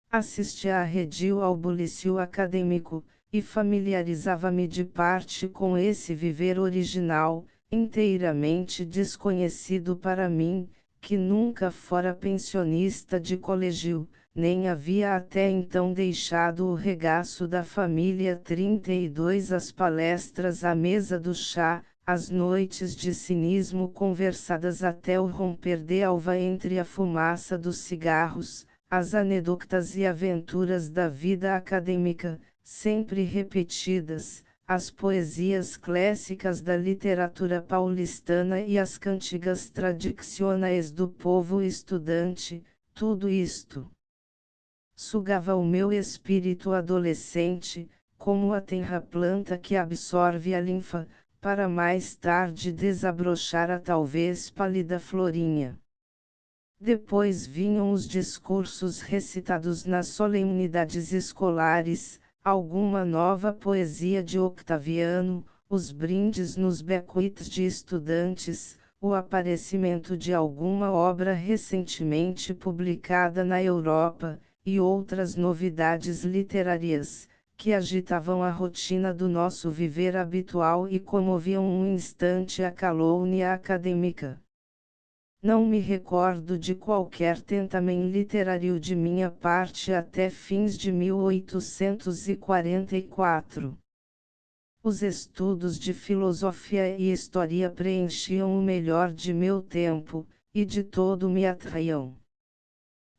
Assisti a redil ao bulício acadêmico, e familiarizava-me de parte com esse viver original, inteiramente desconhecido para mim, que nunca fora pensionista de colégio, nem havia até então deixado o regaço da família 32 as palestras à mesa do chá, as noites de cinismo conversadas até o romper de alva entre a fumaça dos cigarros, as anedotas e aventuras da vida acadêmica, sempre repetidas, as poesias clássicas da literatura paulistana e as cantigas tradicionais do povo estudante, tudo isto sugava o meu espírito adolescente, como a tenra planta que absorve a linfa, para mais tarde desabrochar a talvez pálida florinha. Depois vinham os discursos recitados nas solenidades escolares, alguma nova poesia de Octaviano, os brindes nos bequetes de estudantes, o aparecimento de alguma obra recentemente publicada na Europa, e outras novidades literárias, que agitavam a rotina do nosso viver habitual e comoviam um instante a calúnia acadêmica. Não me recordo de qualquer tentamen literário de minha parte até fins de 1844. Os estudos de filosofia e história preenchiam o melhor de meu tempo, e de todo me atraíam.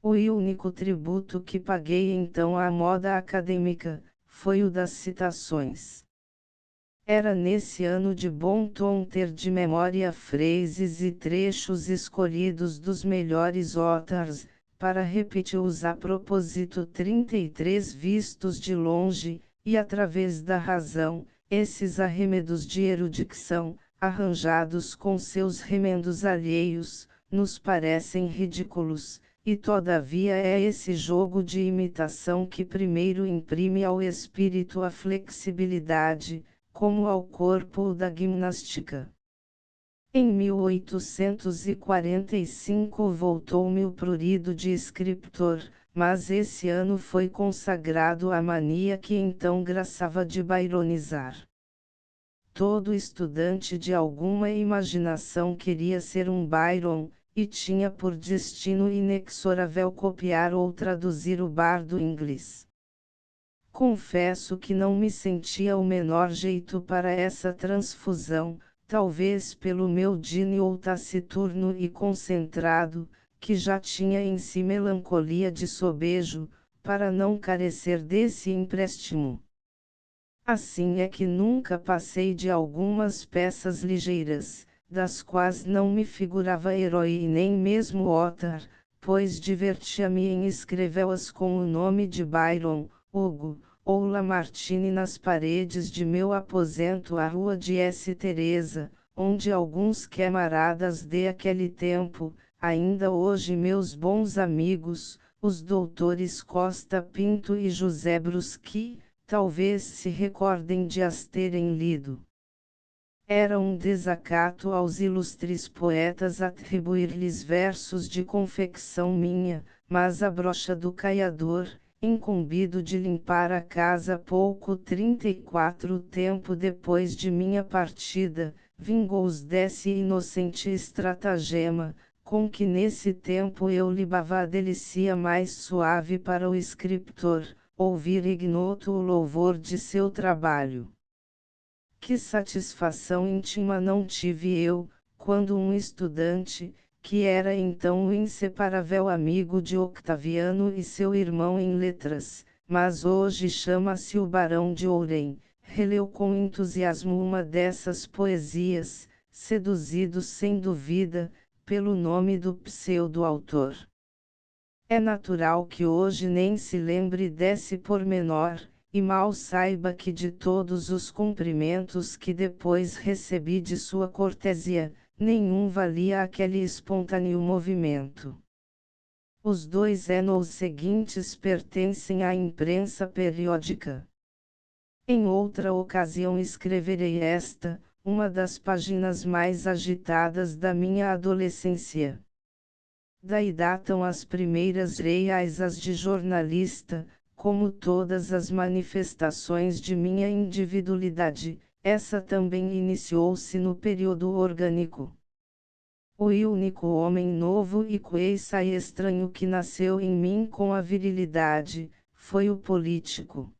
O único tributo que paguei então à moda acadêmica, foi o das citações. Era nesse ano de bom tom ter de memória frases e trechos escolhidos dos melhores autores, para repetir-os a propósito 33 vistos de longe, e através da razão, esses arremedos de erudição, arranjados com seus remendos alheios, nos parecem ridículos, e todavia é esse jogo de imitação que primeiro imprime ao espírito a flexibilidade, como ao corpo da gimnástica. Em 1845 voltou-me o prurido de escritor, mas esse ano foi consagrado à mania que então graçava de byronizar. Todo estudante de alguma imaginação queria ser um Byron, e tinha por destino inexorável copiar ou traduzir o bardo inglês. Confesso que não me sentia o menor jeito para essa transfusão, talvez pelo meu gênio taciturno e concentrado, que já tinha em si melancolia de sobejo, para não carecer desse empréstimo. Assim é que nunca passei de algumas peças ligeiras, das quais não me figurava herói e nem mesmo autor, pois divertia-me em escrevê-las com o nome de Byron, Hugo, ou Lamartine nas paredes de meu aposento à rua de S. Teresa, onde alguns camaradas de aquele tempo, ainda hoje meus bons amigos, os doutores Costa Pinto e José Bruschi, talvez se recordem de as terem lido. Era um desacato aos ilustres poetas atribuir-lhes versos de confecção minha, mas a brocha do caiador, incumbido de limpar a casa pouco 34 tempo depois de minha partida, vingou-os desse inocente estratagema, com que nesse tempo eu libava a delícia mais suave para o escritor, ouvir ignoto o louvor de seu trabalho. Que satisfação íntima não tive eu, quando um estudante, que era então o inseparável amigo de Octaviano e seu irmão em letras, mas hoje chama-se o Barão de Ourém, releu com entusiasmo uma dessas poesias, seduzido sem dúvida, pelo nome do pseudo-autor. É natural que hoje nem se lembre desse pormenor, e mal saiba que de todos os cumprimentos que depois recebi de sua cortesia, nenhum valia aquele espontâneo movimento. Os dois anos seguintes pertencem à imprensa periódica. Em outra ocasião escreverei esta, uma das páginas mais agitadas da minha adolescência. Daí datam as primeiras reais de jornalista, como todas as manifestações de minha individualidade, essa também iniciou-se no período orgânico. O único homem novo e coisa estranho que nasceu em mim com a virilidade, foi o político.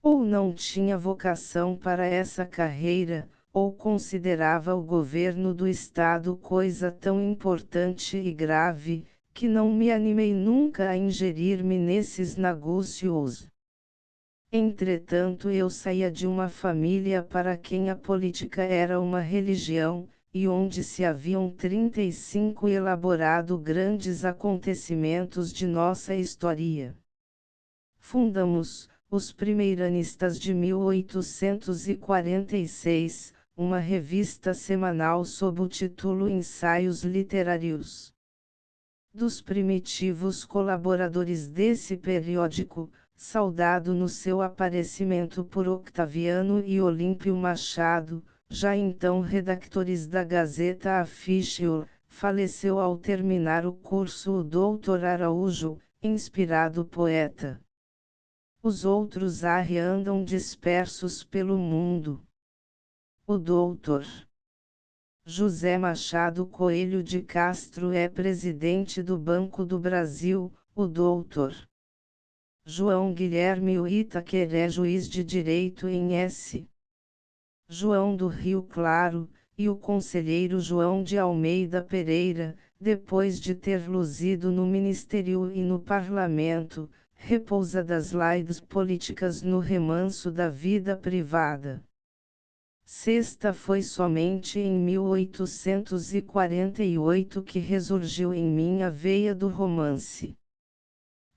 Ou não tinha vocação para essa carreira, ou considerava o governo do Estado coisa tão importante e grave, que não me animei nunca a ingerir-me nesses negócios. Entretanto eu saía de uma família para quem a política era uma religião, e onde se haviam 35 elaborado grandes acontecimentos de nossa história. Fundamos, os Primeiranistas de 1846, uma revista semanal sob o título Ensaios Literários. dos primitivos colaboradores desse periódico, saudado no seu aparecimento por Octaviano e Olímpio Machado, já então redactores da Gazeta Official, faleceu ao terminar o curso o Dr. Araújo, inspirado poeta. Os outros andam dispersos pelo mundo. O Dr. José Machado Coelho de Castro é presidente do Banco do Brasil, o Dr. João Guilherme Whittaker é juiz de direito em S. João do Rio Claro, e o conselheiro João de Almeida Pereira, depois de ter luzido no Ministério e no Parlamento, repousa das lides políticas no remanso da vida privada. Sexta foi somente em 1848 que ressurgiu em mim a veia do romance.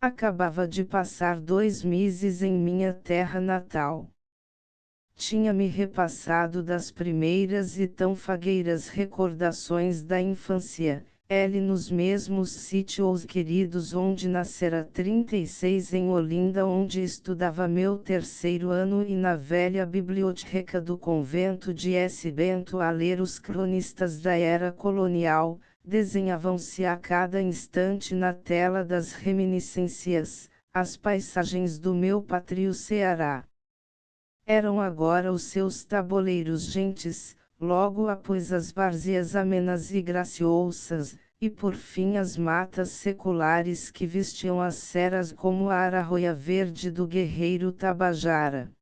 Acabava de passar 2 meses em minha terra natal. Tinha-me repassado das primeiras e tão fagueiras recordações da infância, nos mesmos sítios queridos onde nascera 36 em Olinda, onde estudava meu 3º ano, e na velha biblioteca do convento de S. Bento, a ler os cronistas da era colonial, desenhavam-se a cada instante na tela das reminiscências, as paisagens do meu pátrio Ceará. Eram agora os seus tabuleiros gentes, logo após as várzeas amenas e graciosas, e por fim as matas seculares que vestiam as serras como a ararroia verde do guerreiro Tabajara.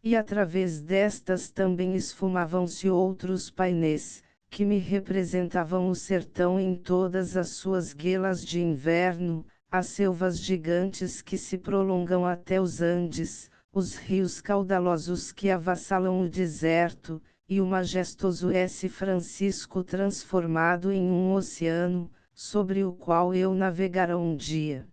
E através destas também esfumavam-se outros painéis, que me representavam o sertão em todas as suas guelas de inverno, as selvas gigantes que se prolongam até os Andes, os rios caudalosos que avassalam o deserto, e o majestoso S. Francisco transformado em um oceano, sobre o qual eu navegara um dia.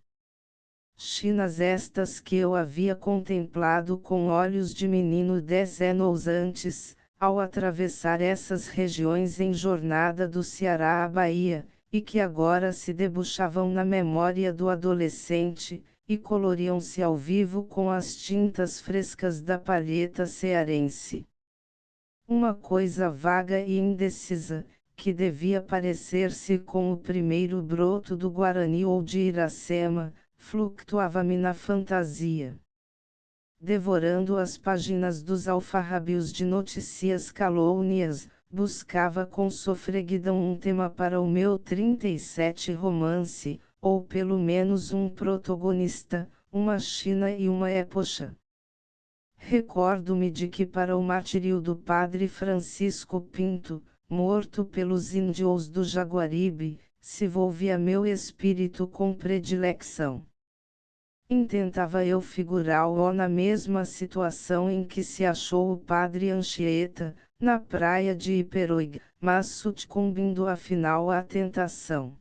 Chinas estas que eu havia contemplado com olhos de menino 10 anos antes, ao atravessar essas regiões em jornada do Ceará à Bahia, e que agora se debuxavam na memória do adolescente, e coloriam-se ao vivo com as tintas frescas da palheta cearense. Uma coisa vaga e indecisa, que devia parecer-se com o primeiro broto do Guarani ou de Iracema, flutuava-me na fantasia. Devorando as páginas dos alfarrábios de notícias calúnias, buscava com sofreguidão um tema para o meu 37 romance, ou pelo menos um protagonista, uma China e uma época. Recordo-me de que para o martírio do padre Francisco Pinto, morto pelos índios do Jaguaribe, se volvia meu espírito com predileção. Intentava eu figurar-o na mesma situação em que se achou o padre Anchieta, na praia de Iperoig, mas sucumbindo afinal à tentação.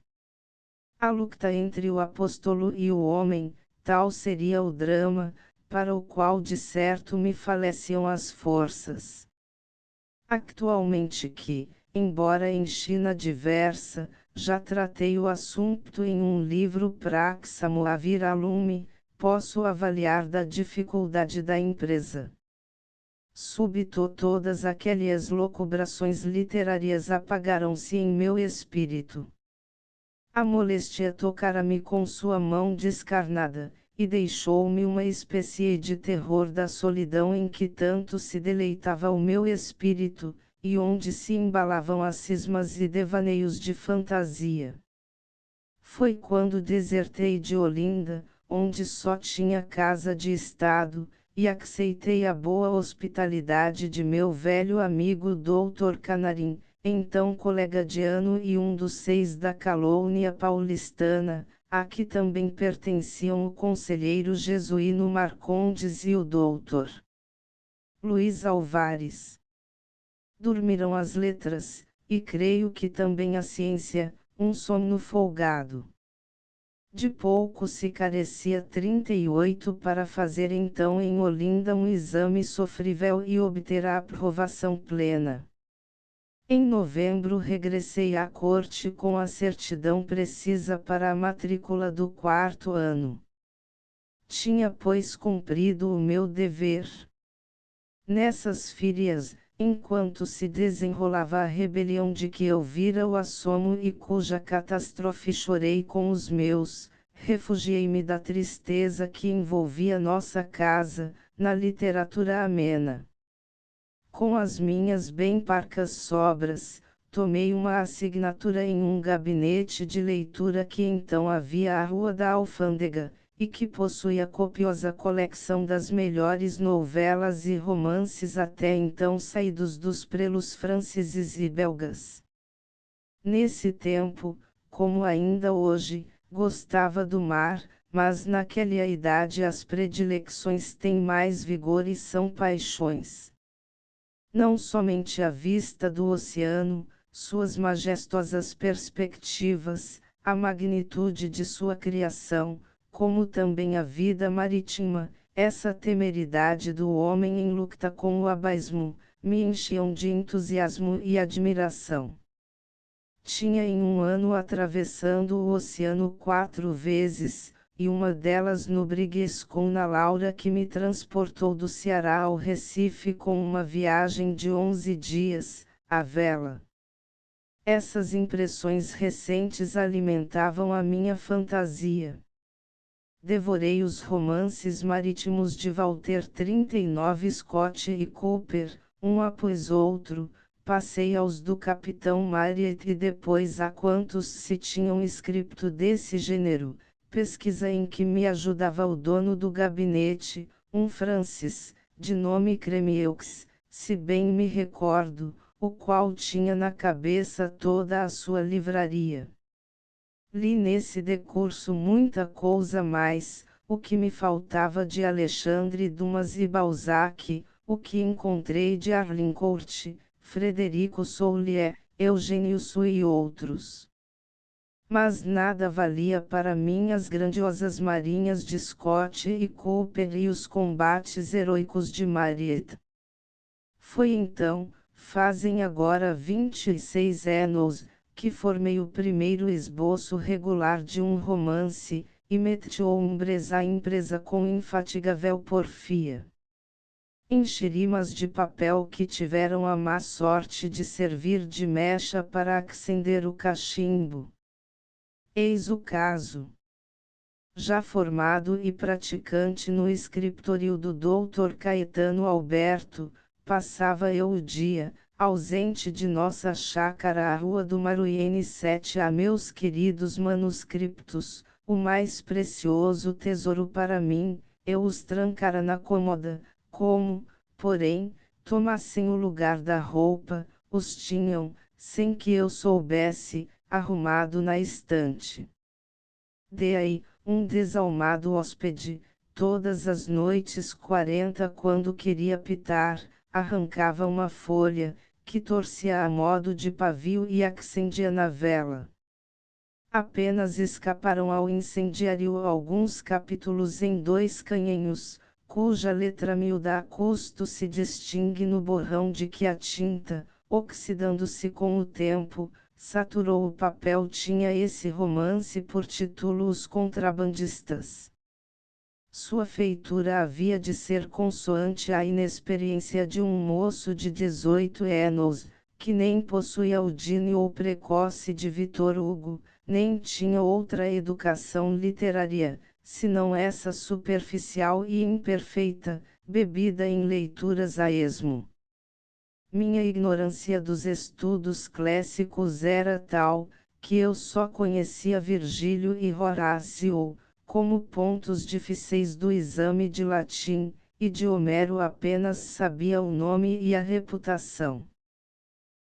A luta entre o apóstolo e o homem, tal seria o drama, para o qual de certo me faleciam as forças. Actualmente que, embora em China diversa, já tratei o assunto em um livro Praxamo a vir a lume, posso avaliar da dificuldade da empresa. Súbito todas aquelas locubrações literárias apagaram-se em meu espírito. A moléstia tocara-me com sua mão descarnada, e deixou-me uma espécie de terror da solidão em que tanto se deleitava o meu espírito, e onde se embalavam as cismas e devaneios de fantasia. Foi quando desertei de Olinda, onde só tinha casa de estado, e aceitei a boa hospitalidade de meu velho amigo Dr. Canarim, então colega de ano e um dos 6 da colônia paulistana, a que também pertenciam o conselheiro jesuíno Marcondes e o Dr. Luiz Alvares. Dormiram as letras, e creio que também a ciência, um sono folgado. De pouco se carecia 38 para fazer então em Olinda um exame sofrível e obter a aprovação plena. Em novembro regressei à corte com a certidão precisa para a matrícula do 4º ano. Tinha pois cumprido o meu dever. Nessas férias, enquanto se desenrolava a rebelião de que eu vira o assomo e cuja catástrofe chorei com os meus, refugiei-me da tristeza que envolvia nossa casa, na literatura amena. Com as minhas bem parcas sobras, tomei uma assinatura em um gabinete de leitura que então havia à Rua da Alfândega, e que possuía copiosa coleção das melhores novelas e romances até então saídos dos prelos franceses e belgas. Nesse tempo, como ainda hoje, gostava do mar, mas naquela idade as predileções têm mais vigor e são paixões. Não somente a vista do oceano, suas majestosas perspectivas, a magnitude de sua criação, como também a vida marítima, essa temeridade do homem em luta com o abismo, me enchiam de entusiasmo e admiração. Tinha em um ano atravessando o oceano 4 vezes, e uma delas no Briguescon na Laura que me transportou do Ceará ao Recife com uma viagem de 11 dias, à vela. Essas impressões recentes alimentavam a minha fantasia. Devorei os romances marítimos de Walter 39 Scott e Cooper, um após outro, passei aos do Capitão Marryat e depois a quantos se tinham escrito desse gênero, pesquisa em que me ajudava o dono do gabinete, um Francis, de nome Cremieux, se bem me recordo, o qual tinha na cabeça toda a sua livraria. Li nesse decurso muita coisa mais, o que me faltava de Alexandre Dumas e Balzac, o que encontrei de Arlincourt, Frederico Soulier, Eugênio Sue e outros. Mas nada valia para mim as grandiosas marinhas de Scott e Cooper e os combates heroicos de Marryat. Foi então, fazem agora 26 anos, que formei o primeiro esboço regular de um romance, e meti ombres à empresa com infatigável porfia. Enxerimas de papel que tiveram a má sorte de servir de mecha para acender o cachimbo. Eis o caso. Já formado e praticante no escritório do Dr. Caetano Alberto, passava eu o dia, ausente de nossa chácara à Rua do Maruene 7 a meus queridos manuscritos, o mais precioso tesouro para mim, eu os trancara na cômoda, como, porém, tomassem o lugar da roupa, os tinham, sem que eu soubesse, arrumado na estante. De aí, um desalmado hóspede, todas as noites 40 quando queria pitar, arrancava uma folha, que torcia a modo de pavio e acendia na vela. Apenas escaparam ao incendiário alguns capítulos em 2 canhenhos, cuja letra miúda a custo se distingue no borrão de que a tinta, oxidando-se com o tempo, saturou o papel. Tinha esse romance por título Os Contrabandistas. Sua feitura havia de ser consoante à inexperiência de um moço de 18 anos, que nem possuía o gênio ou precoce de Victor Hugo, nem tinha outra educação literária, senão essa superficial e imperfeita, bebida em leituras a esmo. Minha ignorância dos estudos clássicos era tal, que eu só conhecia Virgílio e Horácio, como pontos difíceis do exame de latim, e de Homero apenas sabia o nome e a reputação.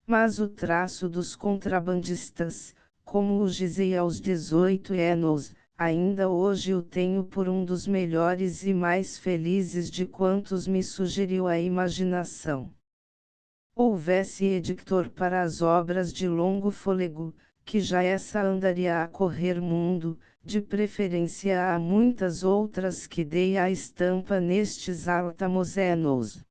Mas o traço dos contrabandistas, como o dizei aos 18 anos, ainda hoje o tenho por um dos melhores e mais felizes de quantos me sugeriu a imaginação. Houvesse editor para as obras de longo fôlego, que já essa andaria a correr mundo, de preferência a muitas outras que dei a estampa nestes áltamos anos.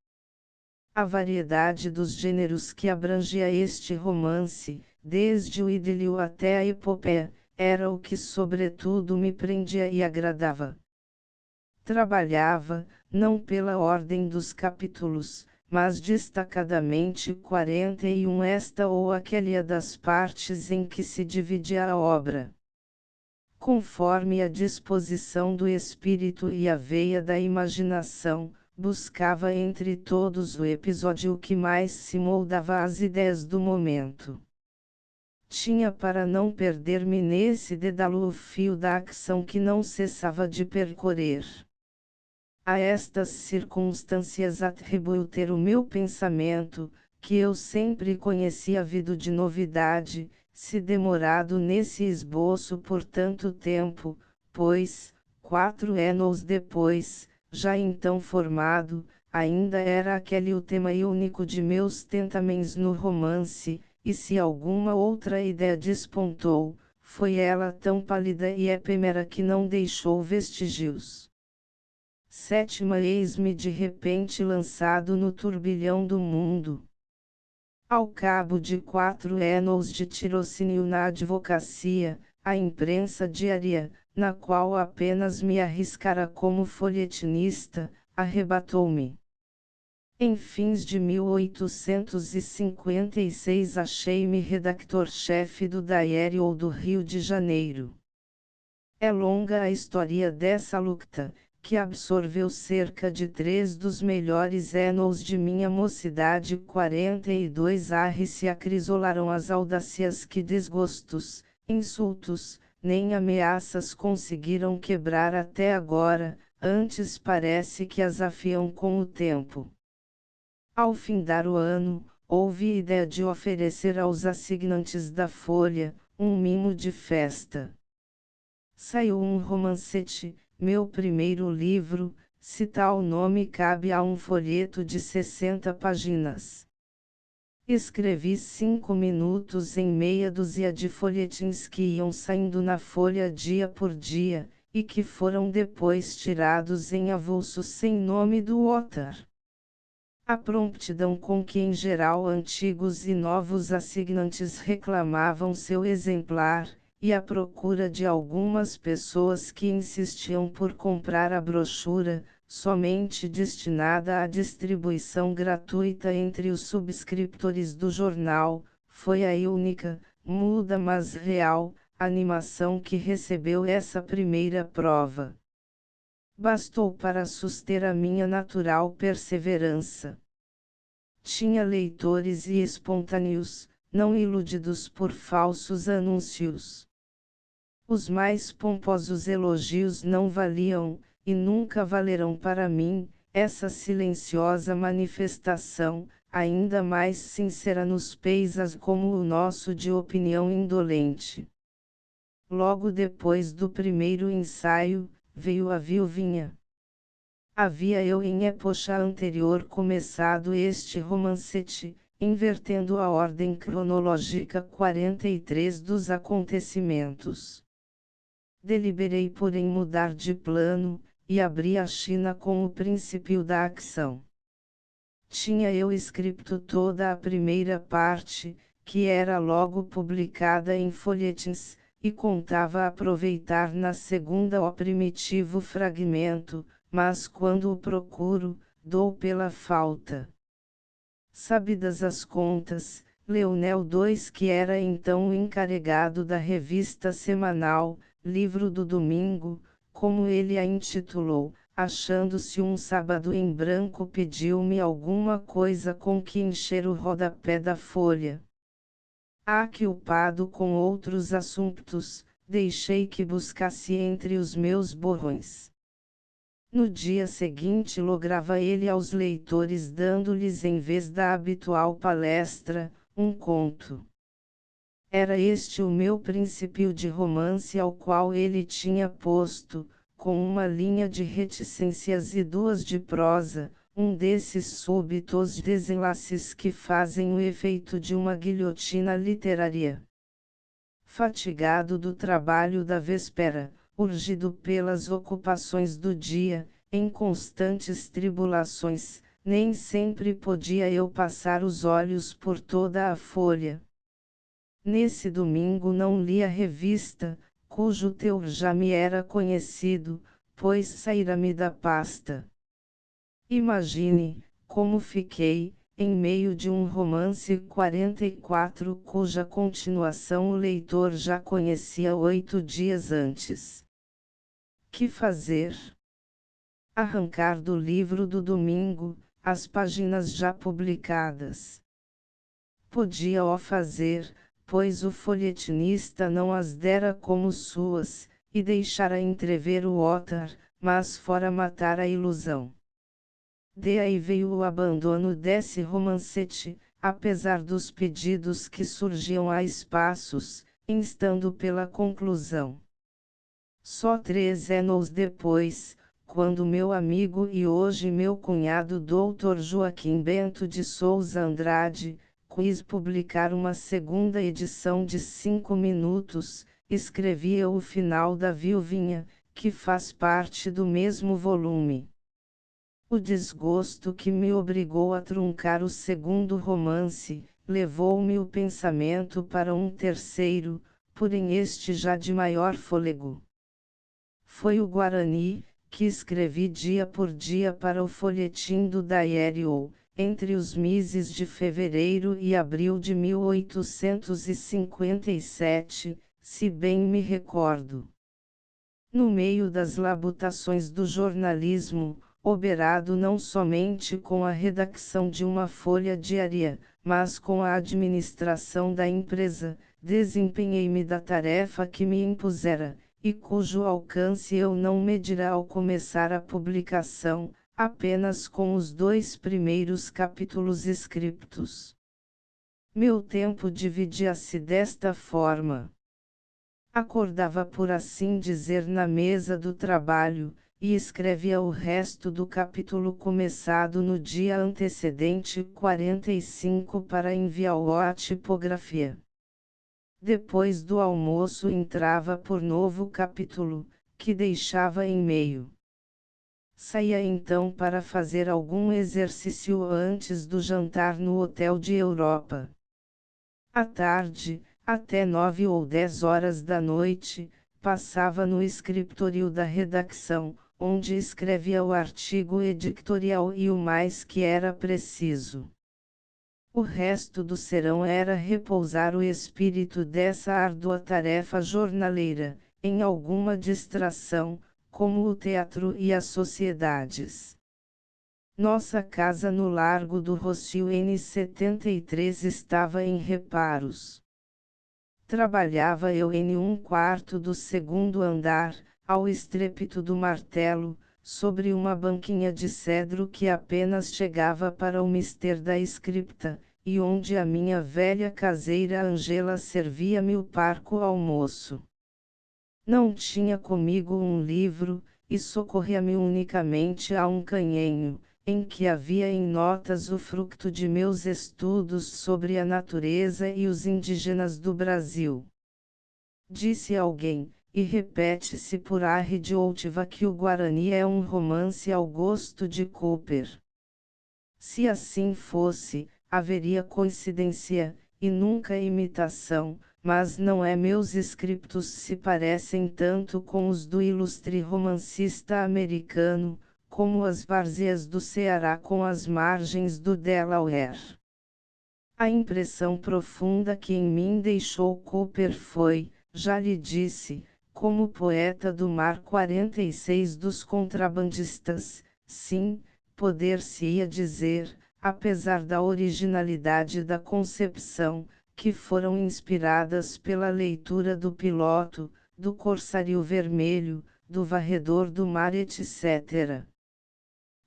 A variedade dos gêneros que abrangia este romance, desde o idílio até a epopeia, era o que sobretudo me prendia e agradava. Trabalhava, não pela ordem dos capítulos, mas destacadamente 41 esta ou aquela das partes em que se dividia a obra. Conforme a disposição do espírito e a veia da imaginação, buscava entre todos o episódio que mais se moldava às ideias do momento. Tinha para não perder-me nesse dédalo o fio da ação que não cessava de percorrer. A estas circunstâncias atribuo ter o meu pensamento, que eu sempre conheci havido de novidade, se demorado nesse esboço por tanto tempo, pois, 4 anos depois, já então formado, ainda era aquele o tema único de meus tentamentos no romance, e se alguma outra ideia despontou, foi ela tão pálida e efêmera que não deixou vestígios. Sétima eis-me de repente lançado no turbilhão do mundo. Ao cabo de 4 anos de tirocínio na advocacia, a imprensa diária, na qual apenas me arriscara como folhetinista, arrebatou-me. Em fins de 1856 achei-me redactor-chefe do Diário do Rio de Janeiro. É longa a história dessa luta, que absorveu cerca de 3 dos melhores anos de minha mocidade. 42 arres se acrisolaram as audácias que desgostos, insultos, nem ameaças conseguiram quebrar até agora, antes parece que as afiam com o tempo. Ao findar o ano, houve ideia de oferecer aos assinantes da Folha, um mimo de festa. Saiu um romancete, meu primeiro livro, se tal nome cabe a um folheto de 60 páginas. Escrevi 5 minutos em meia dúzia de folhetins que iam saindo na Folha dia por dia, e que foram depois tirados em avulso sem nome do autor. A promptidão com que em geral antigos e novos assinantes reclamavam seu exemplar, e a procura de algumas pessoas que insistiam por comprar a brochura, somente destinada à distribuição gratuita entre os subscritores do jornal, foi a única, muda mas real, animação que recebeu essa primeira prova. Bastou para suster a minha natural perseverança. Tinha leitores e espontâneos, não iludidos por falsos anúncios. Os mais pomposos elogios não valiam, e nunca valerão para mim, essa silenciosa manifestação, ainda mais sincera nos países como o nosso de opinião indolente. Logo depois do primeiro ensaio, veio a viuvinha. Havia eu em época anterior começado este romancete, invertendo a ordem cronológica 43 dos acontecimentos. Deliberei porém mudar de plano, e abri a China com o princípio da ação. Tinha eu escrito toda a primeira parte, que era logo publicada em folhetins, e contava aproveitar na segunda o primitivo fragmento, mas quando o procuro, dou pela falta. Sabidas as contas, Leonel II, que era então o encarregado da revista semanal, Livro do Domingo, como ele a intitulou, achando-se um sábado em branco, pediu-me alguma coisa com que encher o rodapé da folha. Que ocupado com outros assuntos, deixei que buscasse entre os meus borrões. No dia seguinte lograva ele aos leitores, dando-lhes em vez da habitual palestra, um conto. Era este o meu princípio de romance ao qual ele tinha posto, com uma linha de reticências e 2 de prosa, um desses súbitos desenlaces que fazem o efeito de uma guilhotina literária. Fatigado do trabalho da véspera, urgido pelas ocupações do dia, em constantes tribulações, nem sempre podia eu passar os olhos por toda a folha. Nesse domingo não li a revista, cujo teor já me era conhecido, pois saíra-me da pasta. Imagine como fiquei, em meio de um romance 44 cuja continuação o leitor já conhecia 8 dias antes. Que fazer? Arrancar do livro do domingo as páginas já publicadas. Podia-o fazer, pois o folhetinista não as dera como suas, e deixara entrever o ótar, mas fora matar a ilusão. De aí veio o abandono desse romancete, apesar dos pedidos que surgiam a espaços, instando pela conclusão. Só 3 anos depois, quando meu amigo e hoje meu cunhado Dr. Joaquim Bento de Souza Andrade, quis publicar uma segunda edição de 5 minutos, escrevia o final da Viuvinha, que faz parte do mesmo volume. O desgosto que me obrigou a truncar o segundo romance, levou-me o pensamento para um terceiro, porém este já de maior fôlego. Foi o Guarani, que escrevi dia por dia para o folhetim do Diário, entre os meses de fevereiro e abril de 1857, se bem me recordo. No meio das labutações do jornalismo, oberado não somente com a redação de uma folha diária, mas com a administração da empresa, desempenhei-me da tarefa que me impusera, e cujo alcance eu não medirá ao começar a publicação, apenas com os 2 primeiros capítulos escritos. Meu tempo dividia-se desta forma. Acordava por assim dizer na mesa do trabalho, e escrevia o resto do capítulo começado no dia antecedente 45 para enviá-lo à tipografia. Depois do almoço entrava por novo capítulo, que deixava em meio. Saía então para fazer algum exercício antes do jantar no hotel de Europa. À tarde, até 9 ou 10 horas da noite, passava no escritório da redação, onde escrevia o artigo editorial e o mais que era preciso. O resto do serão era repousar o espírito dessa árdua tarefa jornaleira, em alguma distração, como o teatro e as sociedades. Nossa casa no Largo do Rocio N73 estava em reparos. Trabalhava eu em um quarto do segundo andar, ao estrépito do martelo, sobre uma banquinha de cedro que apenas chegava para o mister da escripta, e onde a minha velha caseira Angela servia-me o parco almoço. Não tinha comigo um livro, e socorria-me unicamente a um canhenho, em que havia em notas o fruto de meus estudos sobre a natureza e os indígenas do Brasil. Disse alguém, e repete-se por arre outiva que o Guarani é um romance ao gosto de Cooper. Se assim fosse, haveria coincidência, e nunca imitação, mas não é meus escritos se parecem tanto com os do ilustre romancista americano, como as várzeas do Ceará com as margens do Delaware. A impressão profunda que em mim deixou Cooper foi, já lhe disse, como poeta do mar 46 dos contrabandistas, sim, poder-se-ia dizer, apesar da originalidade da concepção, que foram inspiradas pela leitura do Piloto, do Corsário Vermelho, do Varredor do Mar etc.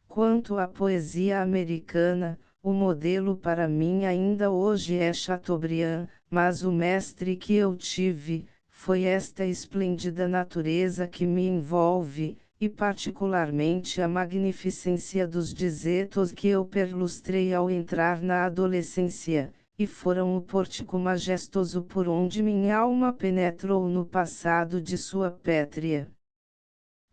Quanto à poesia americana, o modelo para mim ainda hoje é Chateaubriand, mas o mestre que eu tive, foi esta esplêndida natureza que me envolve, e particularmente a magnificência dos dizetos que eu perlustrei ao entrar na adolescência, e foram o pórtico majestoso por onde minha alma penetrou no passado de sua pétrea.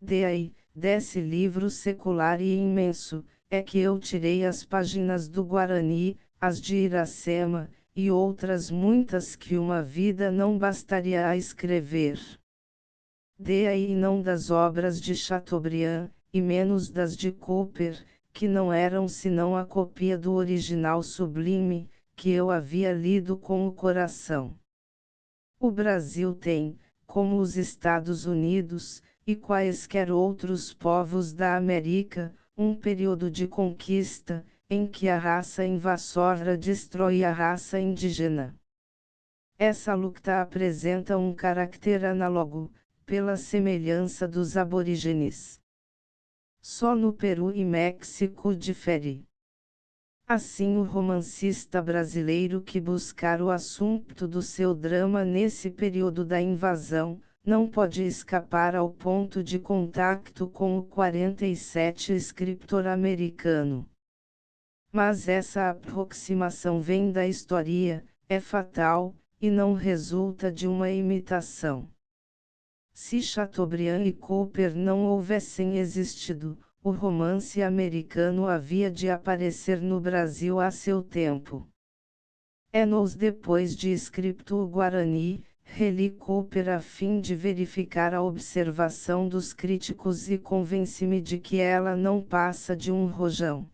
De aí, desse livro secular e imenso, é que eu tirei as páginas do Guarani, as de Iracema, e outras muitas que uma vida não bastaria a escrever. De aí não das obras de Chateaubriand, e menos das de Cooper, que não eram senão a cópia do original sublime, que eu havia lido com o coração. O Brasil tem, como os Estados Unidos, e quaisquer outros povos da América, um período de conquista, em que a raça invasora destrói a raça indígena. Essa luta apresenta um caráter análogo, pela semelhança dos aborígenes. Só no Peru e México difere. Assim, o romancista brasileiro que buscar o assunto do seu drama nesse período da invasão, não pode escapar ao ponto de contacto com o 47 escritor americano. Mas essa aproximação vem da história, é fatal, e não resulta de uma imitação. Se Chateaubriand e Cooper não houvessem existido, o romance americano havia de aparecer no Brasil a seu tempo. Anos depois de escrito o Guarani, reli Cooper a fim de verificar a observação dos críticos e convenci-me de que ela não passa de um rojão.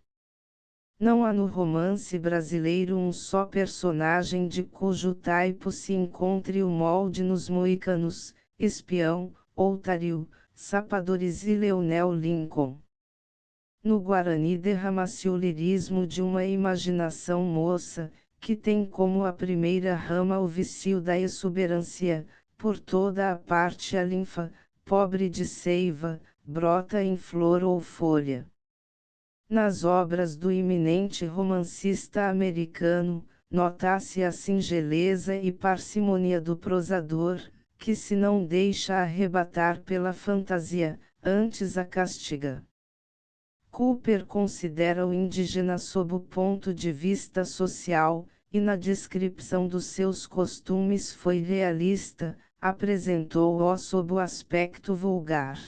Não há no romance brasileiro um só personagem de cujo taipo se encontre o molde nos Moicanos, Espião, Otário, Sapadores e Leonel Lincoln. No Guarani derrama-se o lirismo de uma imaginação moça, que tem como a primeira rama o vício da exuberância, por toda a parte a linfa, pobre de seiva, brota em flor ou folha. Nas obras do eminente romancista americano, nota-se a singeleza e parcimônia do prosador, que se não deixa arrebatar pela fantasia, antes a castiga. Cooper considera o indígena sob o ponto de vista social, e na descrição dos seus costumes foi realista, apresentou-o sob o aspecto vulgar.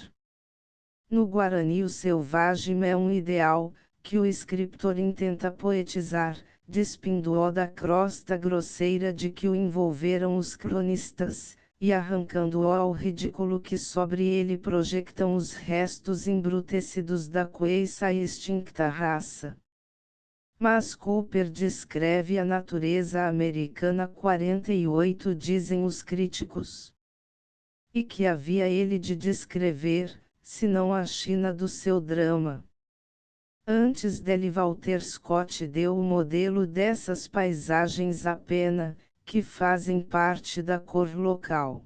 No Guarani o selvagem é um ideal, que o escritor intenta poetizar, despindo-o da crosta grosseira de que o envolveram os cronistas, e arrancando-o ao ridículo que sobre ele projectam os restos embrutecidos da coeça e extinta raça. Mas Cooper descreve a natureza americana 48, dizem os críticos. E que havia ele de descrever, senão a China do seu drama. Antes dele Walter Scott deu o modelo dessas paisagens à pena, que fazem parte da cor local.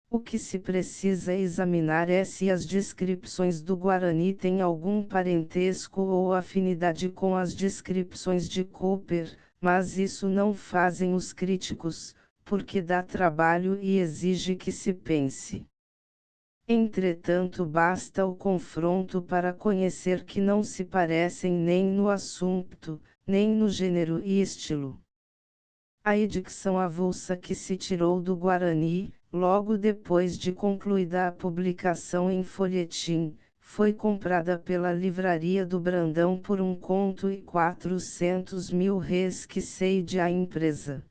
O que se precisa examinar é se as descrições do Guarani têm algum parentesco ou afinidade com as descrições de Cooper, mas isso não fazem os críticos, porque dá trabalho e exige que se pense. Entretanto, basta o confronto para conhecer que não se parecem nem no assunto, nem no gênero e estilo. A edição avulsa que se tirou do Guarani, logo depois de concluída a publicação em folhetim, foi comprada pela Livraria do Brandão por R$ 1,4 mil que cede à empresa.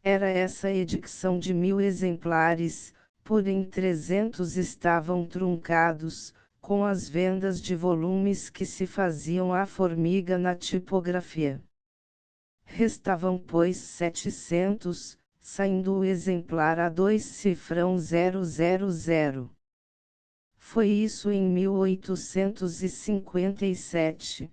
Era essa edição de 1.000 exemplares, porém 300 estavam truncados, com as vendas de volumes que se faziam à formiga na tipografia. Restavam pois 700, saindo o exemplar a 2,000. Foi isso em 1857.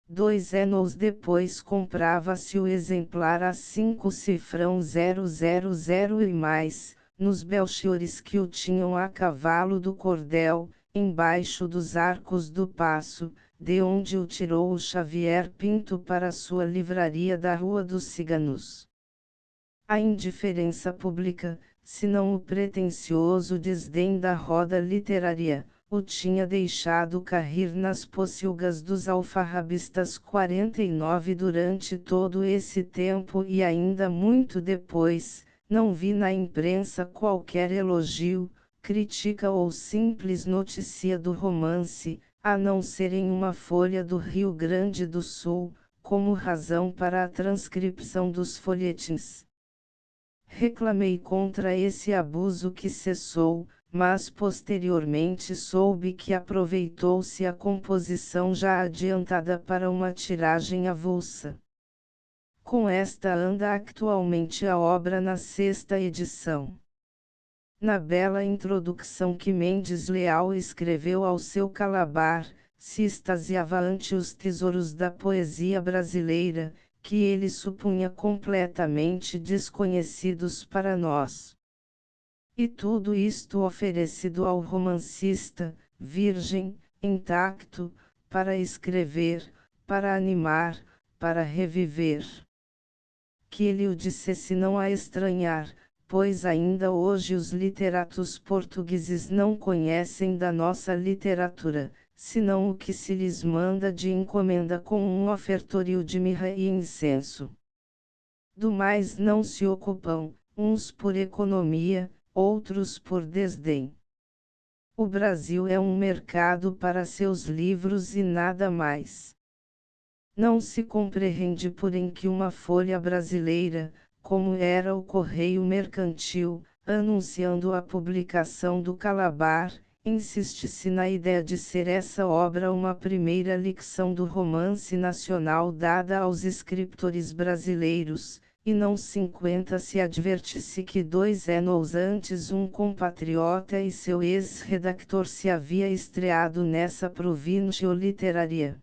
2 anos depois comprava-se o exemplar a 5,000 e mais, nos Belchiores que o tinham a cavalo do cordel, embaixo dos arcos do paço, de onde o tirou o Xavier Pinto para sua livraria da Rua dos Ciganos. A indiferença pública, se não o pretensioso desdém da roda literária, o tinha deixado cair nas pocilgas dos alfarrabistas 49 durante todo esse tempo e ainda muito depois, não vi na imprensa qualquer elogio, crítica ou simples notícia do romance, a não ser em uma folha do Rio Grande do Sul, como razão para a transcrição dos folhetins. Reclamei contra esse abuso que cessou, mas posteriormente soube que aproveitou-se a composição já adiantada para uma tiragem avulsa. Com esta anda atualmente a obra na 6ª edição. Na bela introdução que Mendes Leal escreveu ao seu Calabar, se extasiava ante os tesouros da poesia brasileira, que ele supunha completamente desconhecidos para nós. E tudo isto oferecido ao romancista, virgem, intacto, para escrever, para animar, para reviver. Que ele o dissesse não a estranhar, pois ainda hoje os literatos portugueses não conhecem da nossa literatura, senão o que se lhes manda de encomenda com um ofertório de mirra e incenso. Do mais não se ocupam, uns por economia, outros por desdém. O Brasil é um mercado para seus livros e nada mais. Não se compreende porém que uma folha brasileira, como era o Correio Mercantil, anunciando a publicação do Calabar, insiste-se na ideia de ser essa obra uma primeira lição do romance nacional dada aos escritores brasileiros, e não 50 se advertisse que 2 anos antes um compatriota e seu ex-redactor se havia estreado nessa província literária.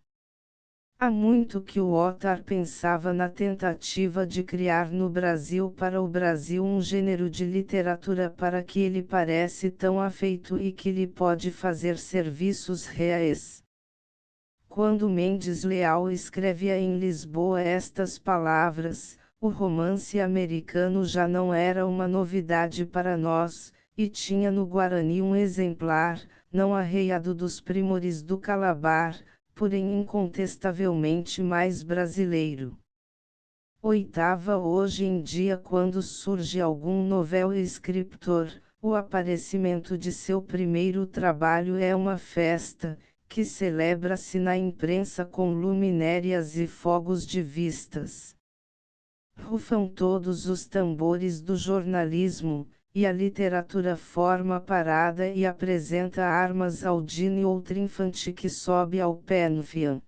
Há muito que o Ottar pensava na tentativa de criar no Brasil para o Brasil um gênero de literatura para que ele parece tão afeito e que lhe pode fazer serviços reais. Quando Mendes Leal escrevia em Lisboa estas palavras, o romance americano já não era uma novidade para nós, e tinha no Guarani um exemplar, não arreiado dos primores do Calabar, porém incontestavelmente mais brasileiro. Oitava hoje em dia quando surge algum novel escritor, o aparecimento de seu primeiro trabalho é uma festa, que celebra-se na imprensa com luminérias e fogos de vistas. Rufam todos os tambores do jornalismo, e a literatura forma parada e apresenta armas ao Dini ou Trinfante que sobe ao pênfian.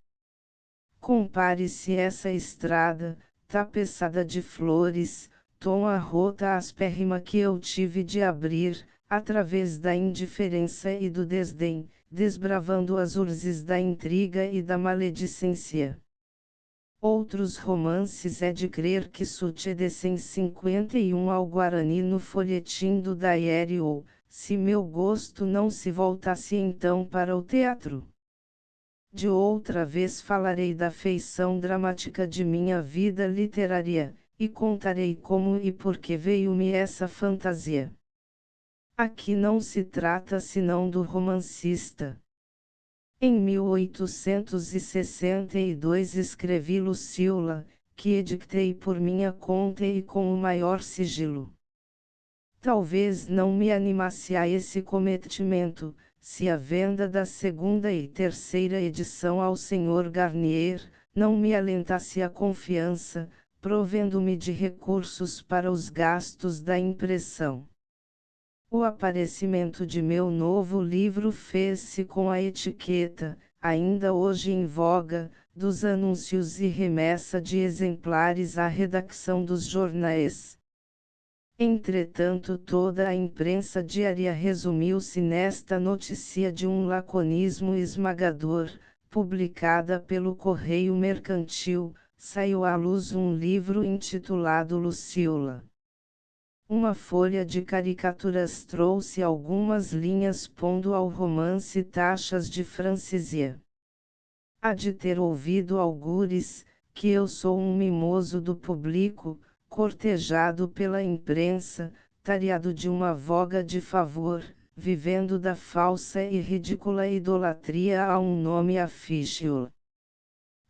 Compare-se essa estrada, tapeçada de flores, tom a rota aspérrima que eu tive de abrir, através da indiferença e do desdém, desbravando as urzes da intriga e da maledicência. Outros romances é de crer que sucedessem 51 ao Guarani no folhetim do Diário ou, se meu gosto não se voltasse então para o teatro. De outra vez falarei da feição dramática de minha vida literária, e contarei como e por que veio-me essa fantasia. Aqui não se trata senão do romancista. Em 1862 escrevi Luciola, que edictei por minha conta e com o maior sigilo. Talvez não me animasse a esse cometimento, se a venda da 2ª e 3ª edição ao Sr. Garnier, não me alentasse a confiança, provendo-me de recursos para os gastos da impressão. O aparecimento de meu novo livro fez-se com a etiqueta, ainda hoje em voga, dos anúncios e remessa de exemplares à redação dos jornais. Entretanto, toda a imprensa diária resumiu-se nesta notícia de um laconismo esmagador, publicada pelo Correio Mercantil, saiu à luz um livro intitulado Luciola. Uma folha de caricaturas trouxe algumas linhas pondo ao romance taxas de francesia. Há de ter ouvido algures, que eu sou um mimoso do público, cortejado pela imprensa, tareado de uma voga de favor, vivendo da falsa e ridícula idolatria a um nome afíxio.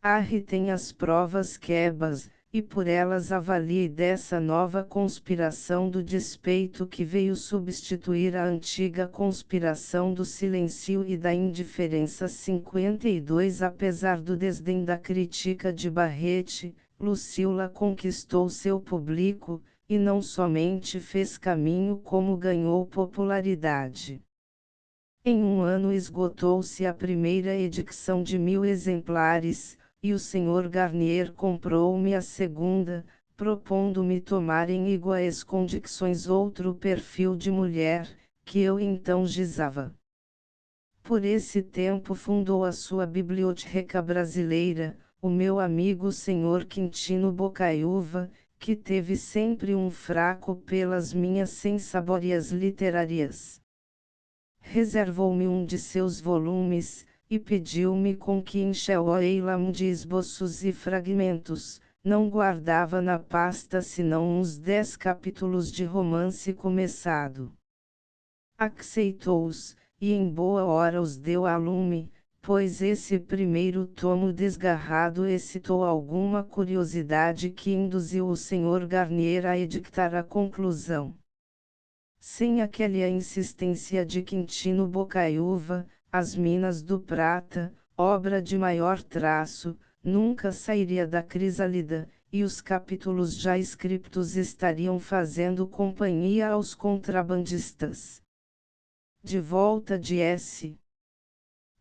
Arre tem as provas quebas, e por elas avalie dessa nova conspiração do despeito que veio substituir a antiga conspiração do silêncio e da indiferença. 52. Apesar do desdém da crítica de Barrete, Lucila conquistou seu público, e não somente fez caminho como ganhou popularidade. Em um ano esgotou-se a primeira edição de 1000 exemplares, e o Sr. Garnier comprou-me a segunda, propondo-me tomar em iguais condições outro perfil de mulher, que eu então gizava. Por esse tempo fundou a sua Biblioteca Brasileira, o meu amigo Sr. Quintino Bocaiúva, que teve sempre um fraco pelas minhas sensaborias literárias. Reservou-me um de seus volumes, e pediu-me com que encheu-o de esboços e fragmentos. Não guardava na pasta senão uns 10 capítulos de romance começado. Aceitou-os, e em boa hora os deu a lume, pois esse primeiro tomo desgarrado excitou alguma curiosidade que induziu o Sr. Garnier a edictar a conclusão. Sem aquela insistência de Quintino Bocaiúva, As Minas do Prata, obra de maior traço, nunca sairia da crisálida, e os capítulos já escritos estariam fazendo companhia aos contrabandistas. De volta de S.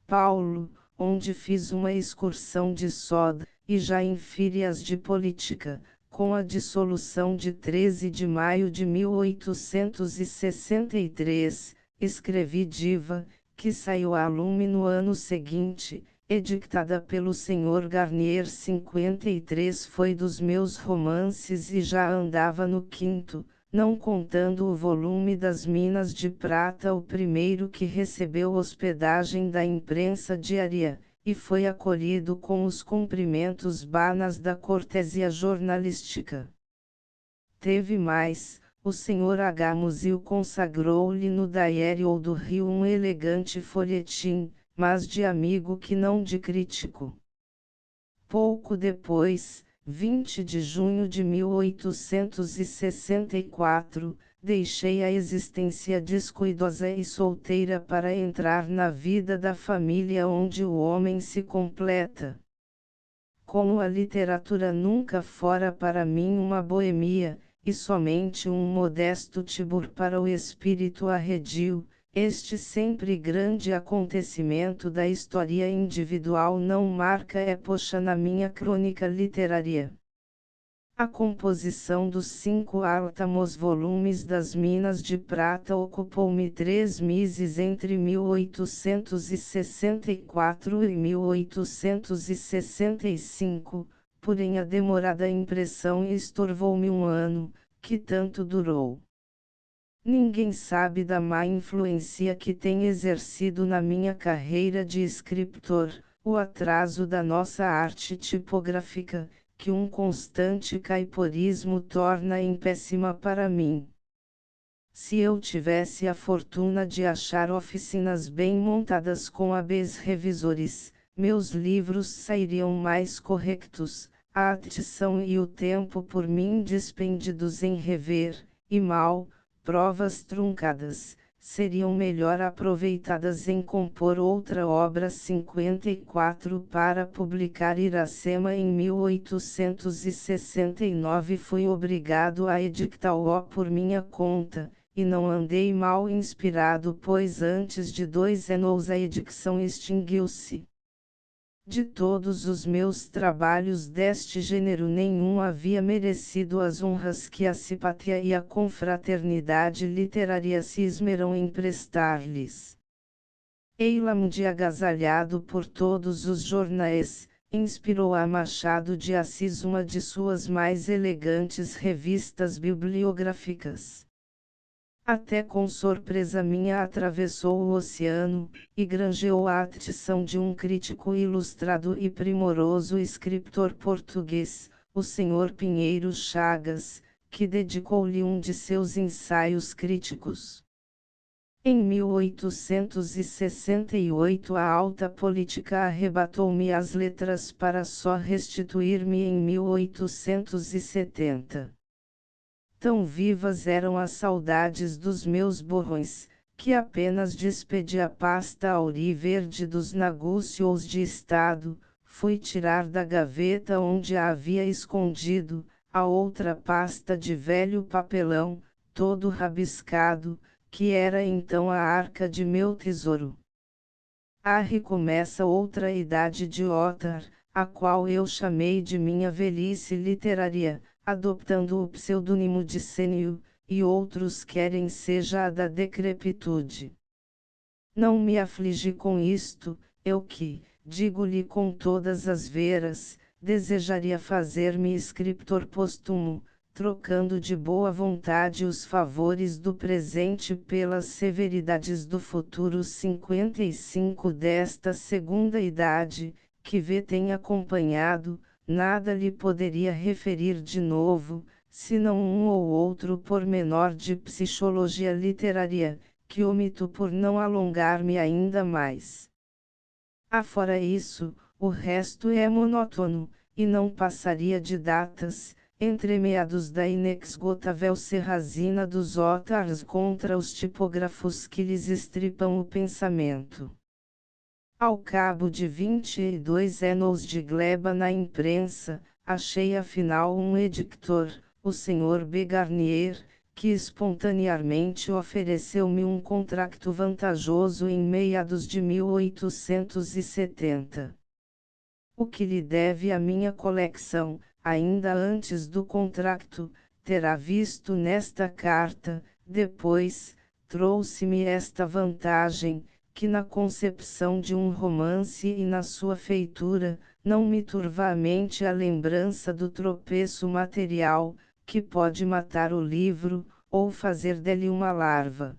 Paulo, onde fiz uma excursão de soda, e já em férias de política, com a dissolução de 13 de maio de 1863, escrevi Diva, que saiu a lume no ano seguinte, edictada pelo Sr. Garnier. 53 foi dos meus romances e já andava no quinto, não contando o volume das Minas de Prata, o primeiro que recebeu hospedagem da imprensa diária, e foi acolhido com os cumprimentos banas da cortesia jornalística. Teve mais, o Sr. H. Musil consagrou-lhe no Diário do Rio um elegante folhetim, mas de amigo que não de crítico. Pouco depois, 20 de junho de 1864, deixei a existência descuidosa e solteira para entrar na vida da família onde o homem se completa. Como a literatura nunca fora para mim uma boemia, e somente um modesto tibur para o espírito arredio, este sempre grande acontecimento da história individual não marca época na minha crônica literária. A composição dos 5 áltimos volumes das Minas de Prata ocupou-me 3 meses entre 1864 e 1865, porém a demorada impressão estorvou-me um ano, que tanto durou. Ninguém sabe da má influência que tem exercido na minha carreira de escritor, o atraso da nossa arte tipográfica, que um constante caiporismo torna péssima para mim. Se eu tivesse a fortuna de achar oficinas bem montadas com hábeis revisores, meus livros sairiam mais corretos, a atenção e o tempo por mim despendidos em rever, e mal, provas truncadas, seriam melhor aproveitadas em compor outra obra. 54 Para publicar Iracema em 1869 fui obrigado a editá-lo por minha conta, e não andei mal inspirado, pois antes de 2 anos a edição extinguiu-se. De todos os meus trabalhos deste gênero nenhum havia merecido as honras que a simpatia e a confraternidade literária se esmeram em prestar-lhes. Ei-la-me de agasalhado por todos os jornais, inspirou a Machado de Assis uma de suas mais elegantes revistas bibliográficas. Até com surpresa minha atravessou o oceano, e granjeou a atenção de um crítico ilustrado e primoroso escritor português, o Sr. Pinheiro Chagas, que dedicou-lhe um de seus ensaios críticos. Em 1868 a alta política arrebatou-me as letras para só restituir-me em 1870. Tão vivas eram as saudades dos meus borrões, que apenas despedi a pasta auriverde dos negócios de Estado, fui tirar da gaveta onde a havia escondido, a outra pasta de velho papelão, todo rabiscado, que era então a arca de meu tesouro. Recomeça outra idade de Ottar, a qual eu chamei de minha velhice literária, adoptando o pseudônimo de sênio, e outros querem seja a da decrepitude. Não me afligi com isto, eu que, digo-lhe com todas as veras, desejaria fazer-me escritor póstumo, trocando de boa vontade os favores do presente pelas severidades do futuro. 55 desta segunda idade, que vê tem acompanhado, nada lhe poderia referir de novo, senão um ou outro pormenor de psicologia literária, que omito por não alongar-me ainda mais. Afora isso, o resto é monótono, e não passaria de datas, entremeados da inexgotável serrazina dos Ottars contra os tipógrafos que lhes estripam o pensamento. Ao cabo de 22 anos de gleba na imprensa, achei afinal um editor, o Sr. B. Garnier, que espontaneamente ofereceu-me um contrato vantajoso em meados de 1870. O que lhe deve a minha coleção, ainda antes do contrato, terá visto nesta carta. Depois, trouxe-me esta vantagem, que na concepção de um romance e na sua feitura, não me turva a mente a lembrança do tropeço material, que pode matar o livro, ou fazer dele uma larva.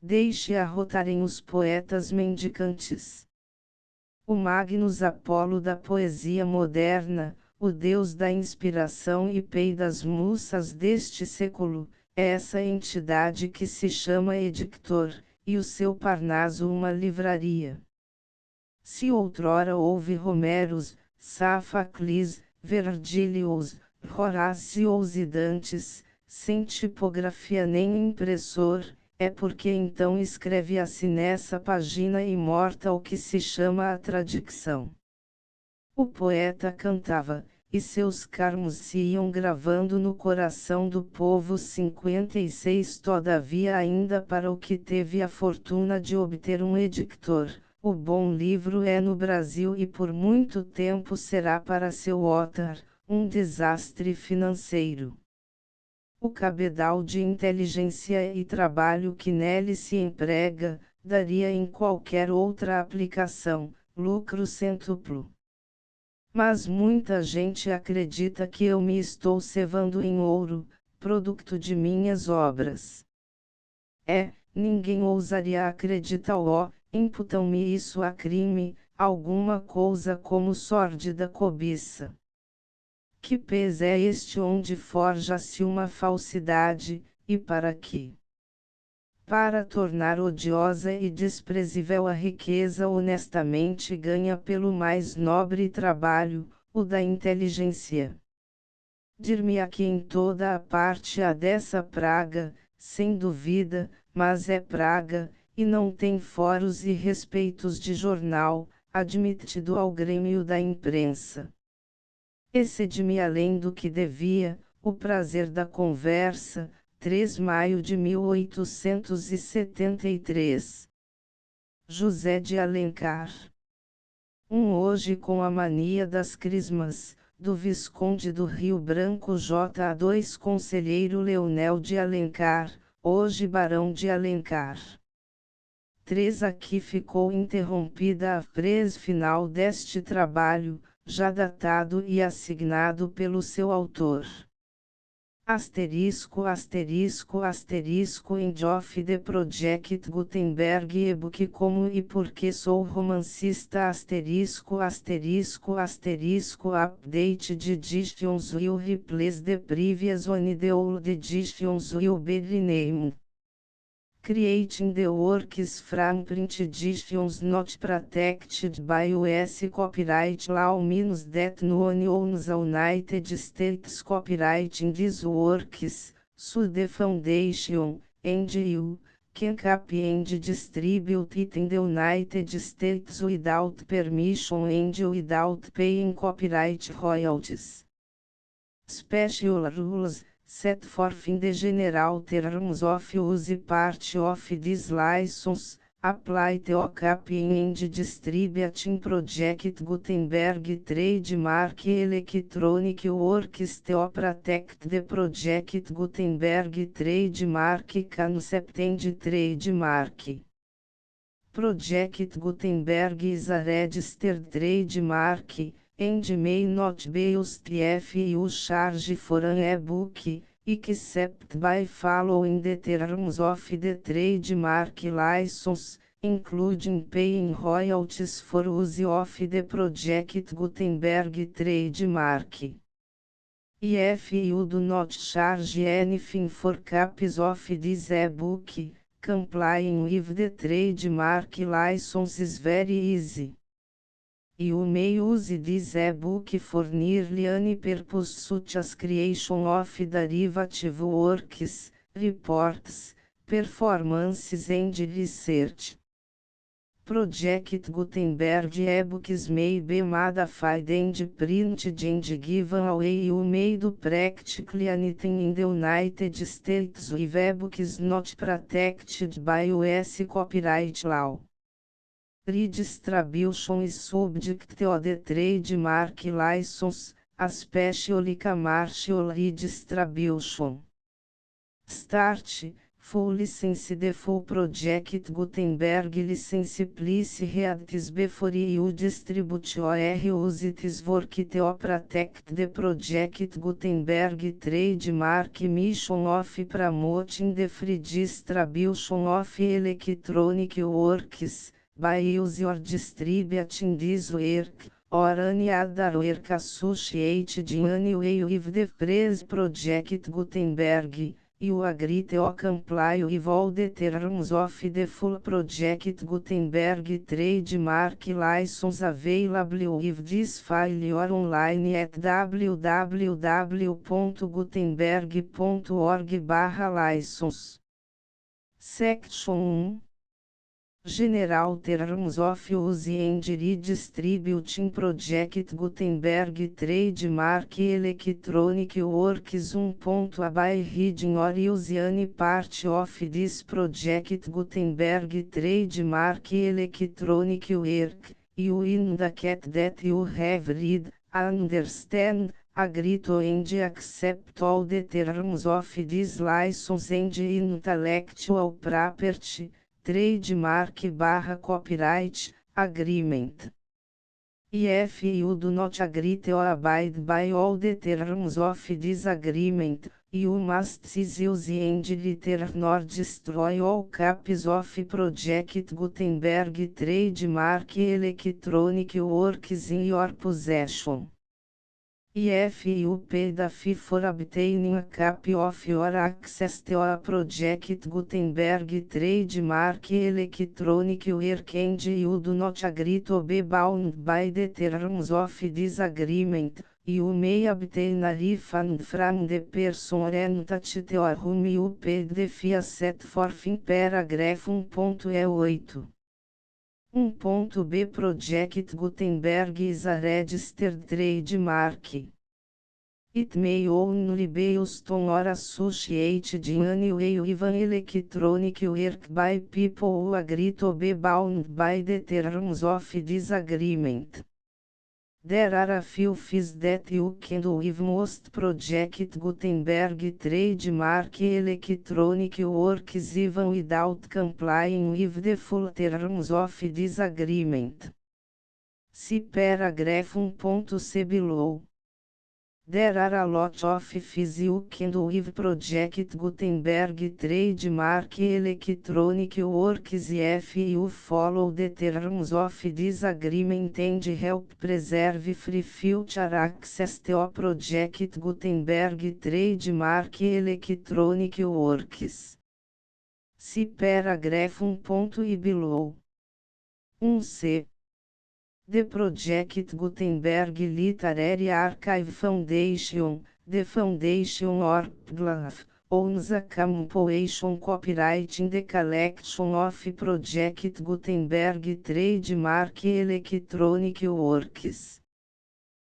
Deixe arrotarem os poetas mendicantes. O Magnus Apolo da poesia moderna, o deus da inspiração e pei das musas deste século, é essa entidade que se chama Edictor, e o seu Parnaso uma livraria. Se outrora houve Homeros, Sófocles, Virgílios, Horácios e Dantes, sem tipografia nem impressor, é porque então escreve-se nessa página imortal que se chama a tradição. O poeta cantava, e seus carmos se iam gravando no coração do povo. 56 Todavia ainda para o que teve a fortuna de obter um editor, o bom livro é no Brasil e por muito tempo será para seu Ottar, um desastre financeiro. O cabedal de inteligência e trabalho que nele se emprega, daria em qualquer outra aplicação, lucro cêntuplo. Mas muita gente acredita que eu me estou cevando em ouro, produto de minhas obras. Ninguém ousaria acreditar imputam-me isso a crime, alguma coisa como sórdida cobiça. Que pés é este onde forja-se uma falsidade, e para quê? Para tornar odiosa e desprezível a riqueza honestamente ganha pelo mais nobre trabalho, o da inteligência. Dir-me-á que em toda a parte há dessa praga, sem dúvida, mas é praga, e não tem foros e respeitos de jornal, admitido ao grêmio da imprensa. Excede-me além do que devia, o prazer da conversa. 3 maio de 1873. José de Alencar. Hoje com a mania das crismas, do Visconde do Rio Branco J.A. Conselheiro Leonel de Alencar, hoje Barão de Alencar. 3 Aqui ficou interrompida a frase final deste trabalho, já datado e assignado pelo seu autor. Asterisco End of the Project Gutenberg e-book Como e Porque Sou Romancista Update de Editions will replace the previous one the old editions will be renamed. creating the works from print editions not protected by US copyright law means that no one owns a United States copyright in these works, so the foundation, and you, can copy and distribute it in the United States without permission and without paying copyright royalties. Special rules, set forth in the general terms of use part of this license, apply to copying and distributing Project Gutenberg trademark electronic works to protect the Project Gutenberg trademark concept and trademark. Project Gutenberg is a registered trademark, and may not be used if you charge for an e-book, except by following the terms of the trademark license, including paying royalties for use of the Project Gutenberg trademark. If you do not charge anything for copies of this e-book, complying with the trademark license is very easy. You may use this e-book for nearly any purpose such as creation of derivative works, reports, performances and research. Project Gutenberg e-books may be modified and printed and given away. You may do practically anything in the United States with e-books not protected by US copyright law. Redistribution is subject to the trademark license, especially commercial redistribution. Start, full license. The full Project Gutenberg license please read this before you distribute or use this work to protect the Project Gutenberg trademark mission of promoting the free distribution of electronic works, by use or distributing this work, or any other work associated in any way with the phrase Project Gutenberg. You agree to comply with all the terms of the full Project Gutenberg trademark license available with this file or online at www.gutenberg.org/license. Section 1. General Terms of Use and Redistributing Project Gutenberg Trademark Electronic Works 1. By reading or using any part of this Project Gutenberg Trademark Electronic Work, you indicate that you have read, understand, agree to and accept all the terms of this license and intellectual property, trademark/copyright, agreement. If you do not agree to abide by all the terms of this agreement, you must cease use and return or destroy all copies of Project Gutenberg trademark electronic works in your possession. If you pay the fee for obtaining a copy of your access to a Project Gutenberg trademark electronic work and you do not agree to be bound by the terms of this agreement, you may obtain a refund from the person or entity to whom you paid the fee set forth in paragraph 1.8. 1.b Project Gutenberg is a registered trademark. It may only be used on or associated in any way with an electronic work by people who agree to be bound by the terms of this agreement. There are a few fees that you can do with most Project Gutenberg trademark electronic works even without complying with the full terms of this agreement. See paragraph 1.c below. There are a lot of fees you can do with Project Gutenberg trademark electronic works if you follow the terms of this agreement and help preserve free future access to Project Gutenberg trademark electronic works. See paragraph 1. E below. 1c. The Project Gutenberg Literary Archive Foundation, the Foundation or PGLAF, owns a compilation copyright in the collection of Project Gutenberg trademark electronic works.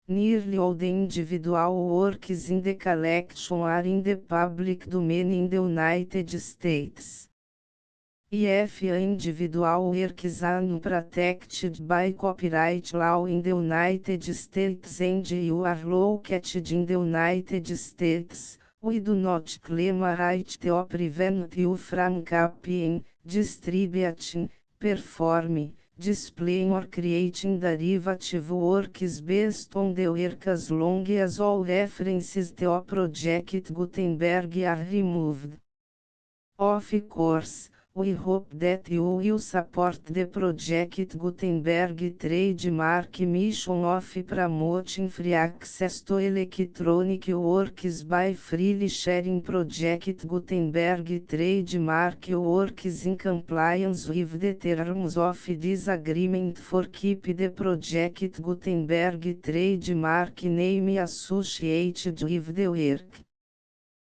Nearly all the individual works in the collection are in the public domain in the United States. If individual works are not protected by copyright law in the United States and you are located in the United States, we do not claim a right to prevent you from copying, distributing, performing, displaying or creating derivative works based on the work as long as all references to Project Gutenberg are removed. Of course, we hope that you will support the Project Gutenberg trademark mission of promoting free access to electronic works by freely sharing Project Gutenberg trademark works in compliance with the terms of this agreement for keep the Project Gutenberg trademark name associated with the work.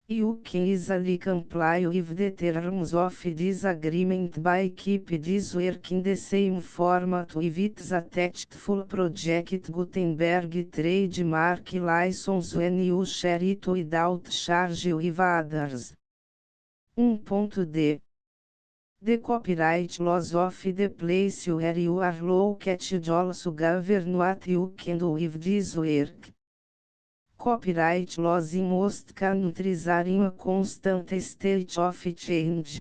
You can easily comply with the terms of this agreement by keep this work in the same format with its attached full Project Gutenberg trademark license when you share it without charge with others. 1.d. The copyright laws of the place where you are located also govern what you can do with this work. Copyright laws in most countries are in a constant state of change.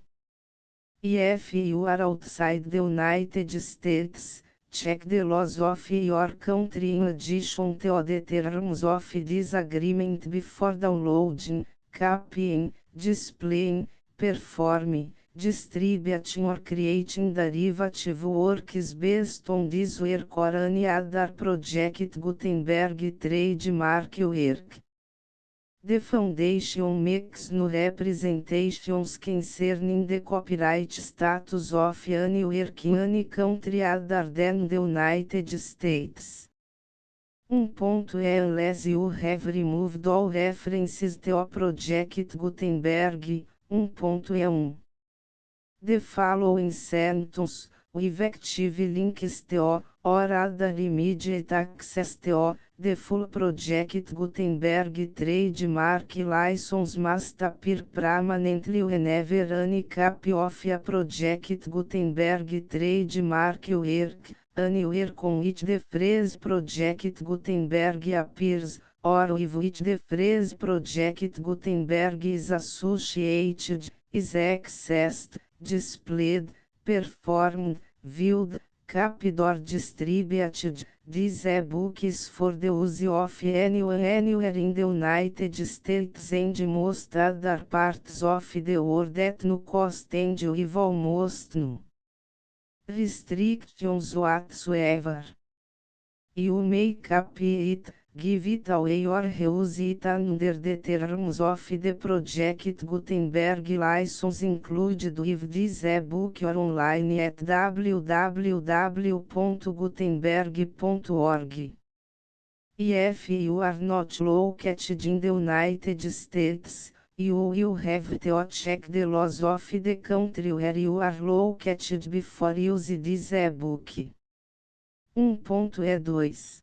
If you are outside the United States, check the laws of your country in addition to the terms of this agreement before downloading, copying, displaying, performing, distributing or creating derivative works based on this work or any other Project Gutenberg trademark work. The Foundation makes no representations concerning the copyright status of any work in any country other than the United States. 1. Unless you have removed all references to Project Gutenberg. 1.1. The following sentence, with active links to, or other immediate access to, the full Project Gutenberg trademark license must appear permanently whenever any copy of a Project Gutenberg trademark work, anywhere on which the phrase Project Gutenberg appears, or with which the phrase Project Gutenberg is associated, is accessed, displayed, performed, viewed, copied or distributed. This e-book is for the use of anyone anywhere in the United States and most other parts of the world at no cost and with almost no restrictions whatsoever. You may copy it, give it away or reuse it under the terms of the Project Gutenberg license included with this e-book or online at www.gutenberg.org. If you are not located in the United States, you will have to check the laws of the country where you are located before use this e-book. 1.2.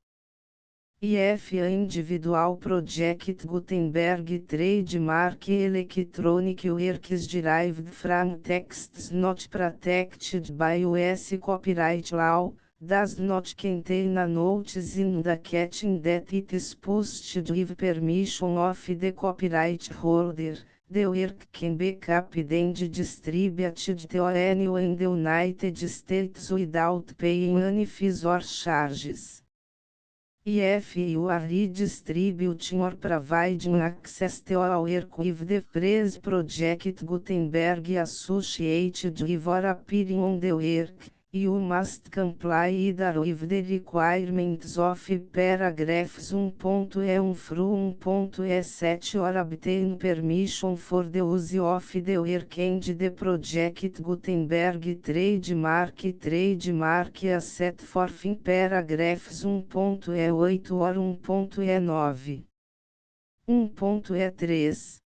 If individual Project Gutenberg trademark electronic works derived from texts not protected by US copyright law, does not contain a notice indicating that it is posted with permission of the copyright holder, the work can be copied and distributed to anyone in the United States without paying any fees or charges. If you are redistributing or providing access to a work with the phrase Project Gutenberg associated with or appearing on the work, You must comply either with the requirements of paragraphs 1.E1 through 1.E7 or obtain permission for the use of the work and the project Gutenberg trademark as set forth in paragraphs 1.E8 or 1.E9. 1.E3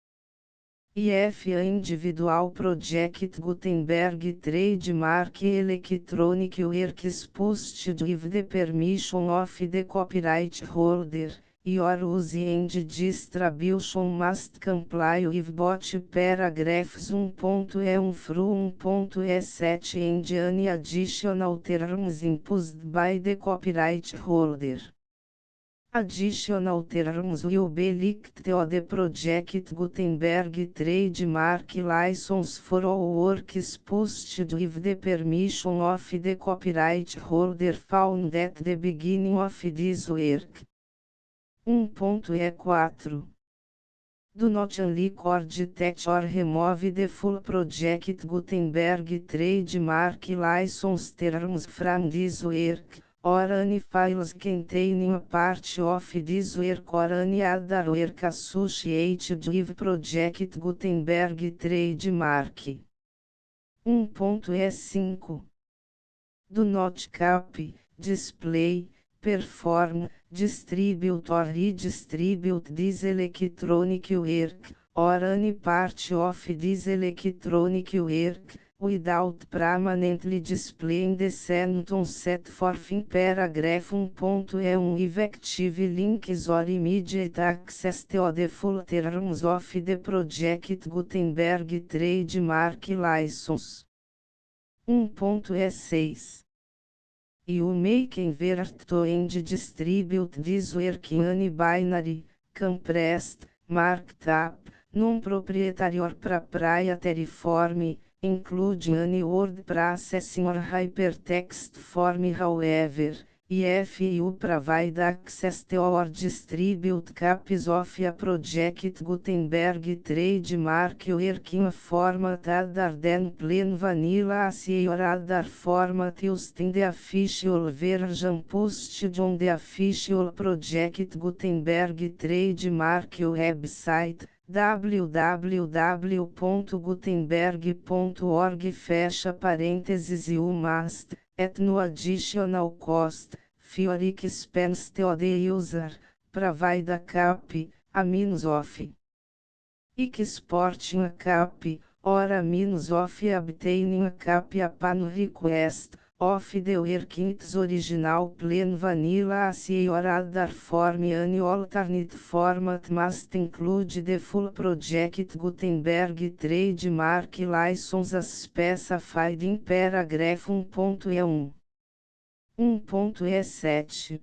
IF Individual Project Gutenberg Trademark Electronic Works posted with the permission of the copyright holder. Your use and distribution must comply with both paragraphs 1.E1 through 1.E7 and any additional terms imposed by the copyright holder. Additional terms will be linked to the Project Gutenberg trademark license for all works posted with the permission of the copyright holder found at the beginning of this work. 1.E4 Do not unrecord that or remove the full Project Gutenberg trademark license terms from this work, or any files containing a part of this work or any other work associated with Project Gutenberg trademark. 1.E5 Do not copy, display, perform, distribute or redistribute this electronic work, or any part of this electronic work, without permanently displaying the sentence set forth in paragraph 1.E1 effective links or immediate access to the full terms of the Project Gutenberg trademark license. 1.E6 You may convert to and distribute this work in any binary, compressed, marked up, non-proprietary or proprietary form, including any word processing or hypertext form. However, if you provide access to or distribute copies of a Project Gutenberg trademark work in a format other than plain vanilla ASCII or other format used in the official version posted on the official Project Gutenberg trademark website, www.gutenberg.org fecha parênteses You must, at no additional cost, for expense to the user, provide a copy, a means of exporting a copy, or a means of obtaining a copy upon request, of the work in its original plain vanilla ASCII or other form. Any alternate format must include the full Project Gutenberg trademark license as specified in paragraph 1.E1. 1.E7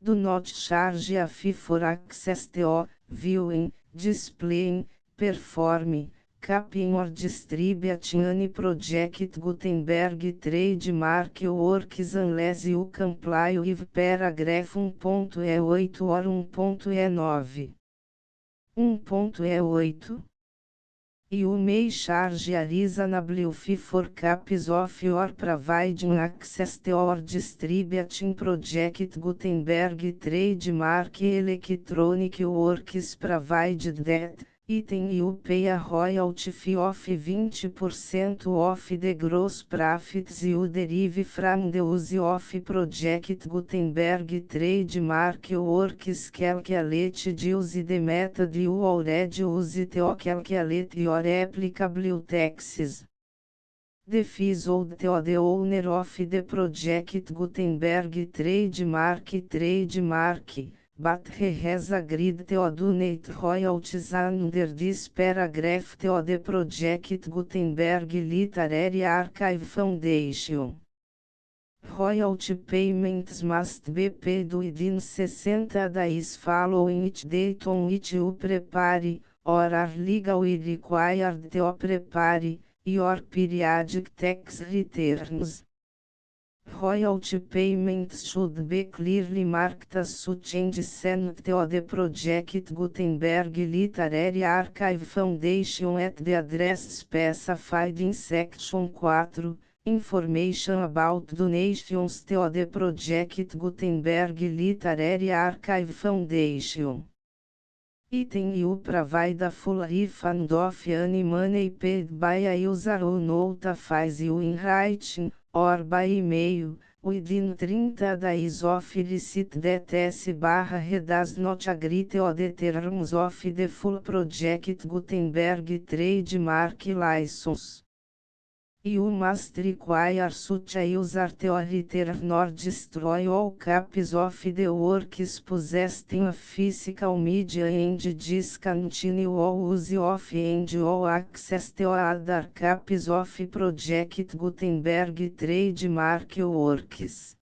Do not charge a fee for access to, viewing, displaying, performing, copying or distributing any Project Gutenberg trademark works unless you comply with paragraph 1.E8 or 1.E9. 1.E8 You may charge a reasonable fee for copies of your providing access to or distributing Project Gutenberg trademark electronic works provided that item you pay a royalty fee of 20% of the gross profits you derive from the use of Project Gutenberg trademark works. Calculate use the method you already use to calculate your applicable taxes. The fees owed to the owner of the Project Gutenberg trademark, but he has agreed to donate royalties under this paragraph to the Project Gutenberg Literary Archive Foundation. Royalty payments must be paid within 60 days following each date on which you prepare, or are legally required to prepare, your periodic tax returns. Royalty payments should be clearly marked as such and sent to the Project Gutenberg Literary Archive Foundation at the address specified in Section 4, Information about donations to the Project Gutenberg Literary Archive Foundation. Item you provide a full refund of any money paid by a user who notifies you in writing, or by email, within 30 days of receipt that S/he does not agree to the terms of the full Project Gutenberg trademark license. You must require such a user to return or destroy all copies of the works possessed in a physical media and discontinue all use of and all access to other copies of Project Gutenberg trademark works.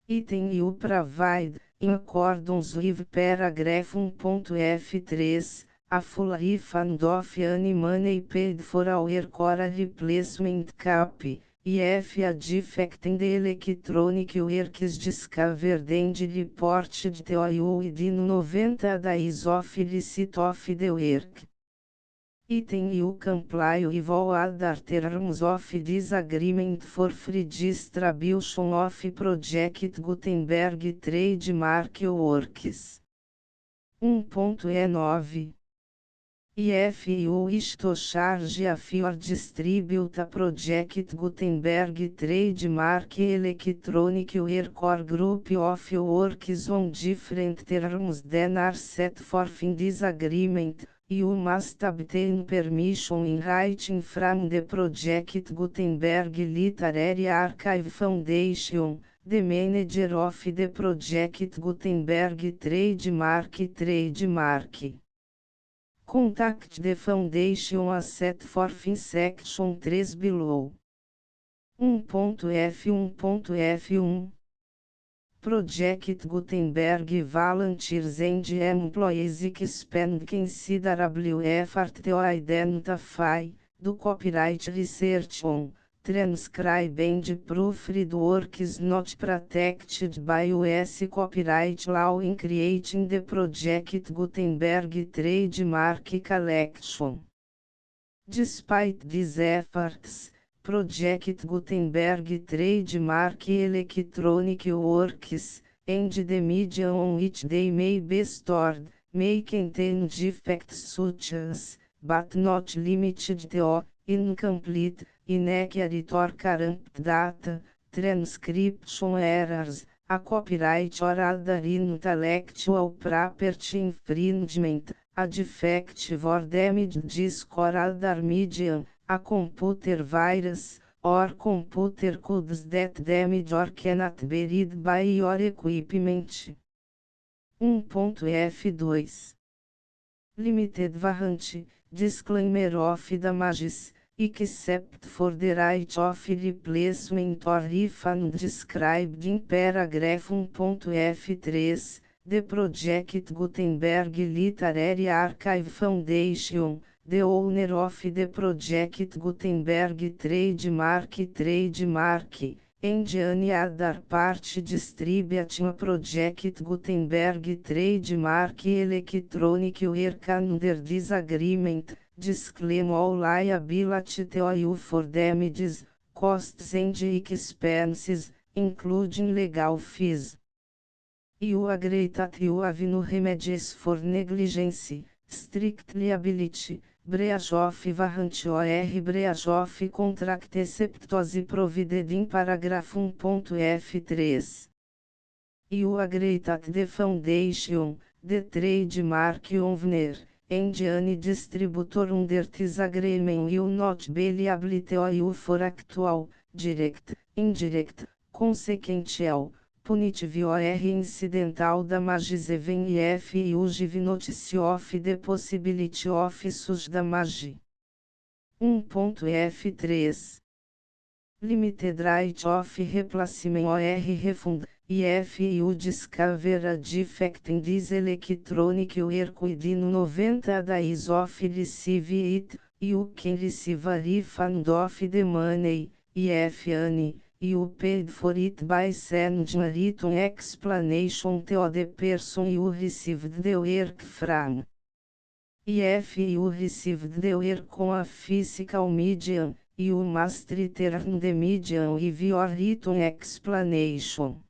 Item you provide, in accordance with paragraph 1.f3, a full refund of any money paid for a work or a replacement copy, if a defect in the electronic work is discovered and reported to you within 90 days of receipt of the work. Item you comply with all other terms of this agreement for free distribution of Project Gutenberg trademark works. 1.E9 If you wish to charge a fee or distribute a Project Gutenberg trademark electronic work or group of works on different terms than are set forth in this agreement, you must obtain permission in writing from the Project Gutenberg Literary Archive Foundation, the manager of the Project Gutenberg trademark. Contact the Foundation as set forth in Section 3 below. 1.f1.f1 Project Gutenberg volunteers and employees expend considerable effort to identify, do copyright research on, transcribe and proofread works not protected by US copyright law in creating the Project Gutenberg trademark collection. Despite these efforts, Project Gutenberg trademark electronic works, and the media on which they may be stored, may contain defects such as, but not limited to, incomplete, inaccurate or corrupt data, transcription errors, a copyright or other intellectual property infringement, a defective or damaged disk or other medium, a computer virus, or computer codes that damage or cannot be read by your equipment. 1.f2 Limited warranty, disclaimer of damages, except for the right of replacement or refund described in paragraph 1.f3, the Project Gutenberg Literary Archive Foundation, the owner of the Project Gutenberg trademark, and any other party distributing a Project Gutenberg trademark electronic work under this agreement, disclaim all liability to you for damages, costs and expenses, including legal fees. You agree that you have no remedies for negligence, strict liability, breach of warranty or breach of contract except as provided in paragraph 1.f3. You agree that the Foundation, the trademark owner, and any distributor under this agreement will not be liable to you for actual, direct, indirect, consequential, punitive or incidental damages even if you give notice of the possibility of such damage. 1.f3 Limited right of replacement or refund, if you discover a defect in this electronic work within 90 days of receive it, you can receive a refund of the money, if any, you paid for it by sending a written explanation to the person you received the work from. If you received the work on a physical medium, you must return the median with your written explanation.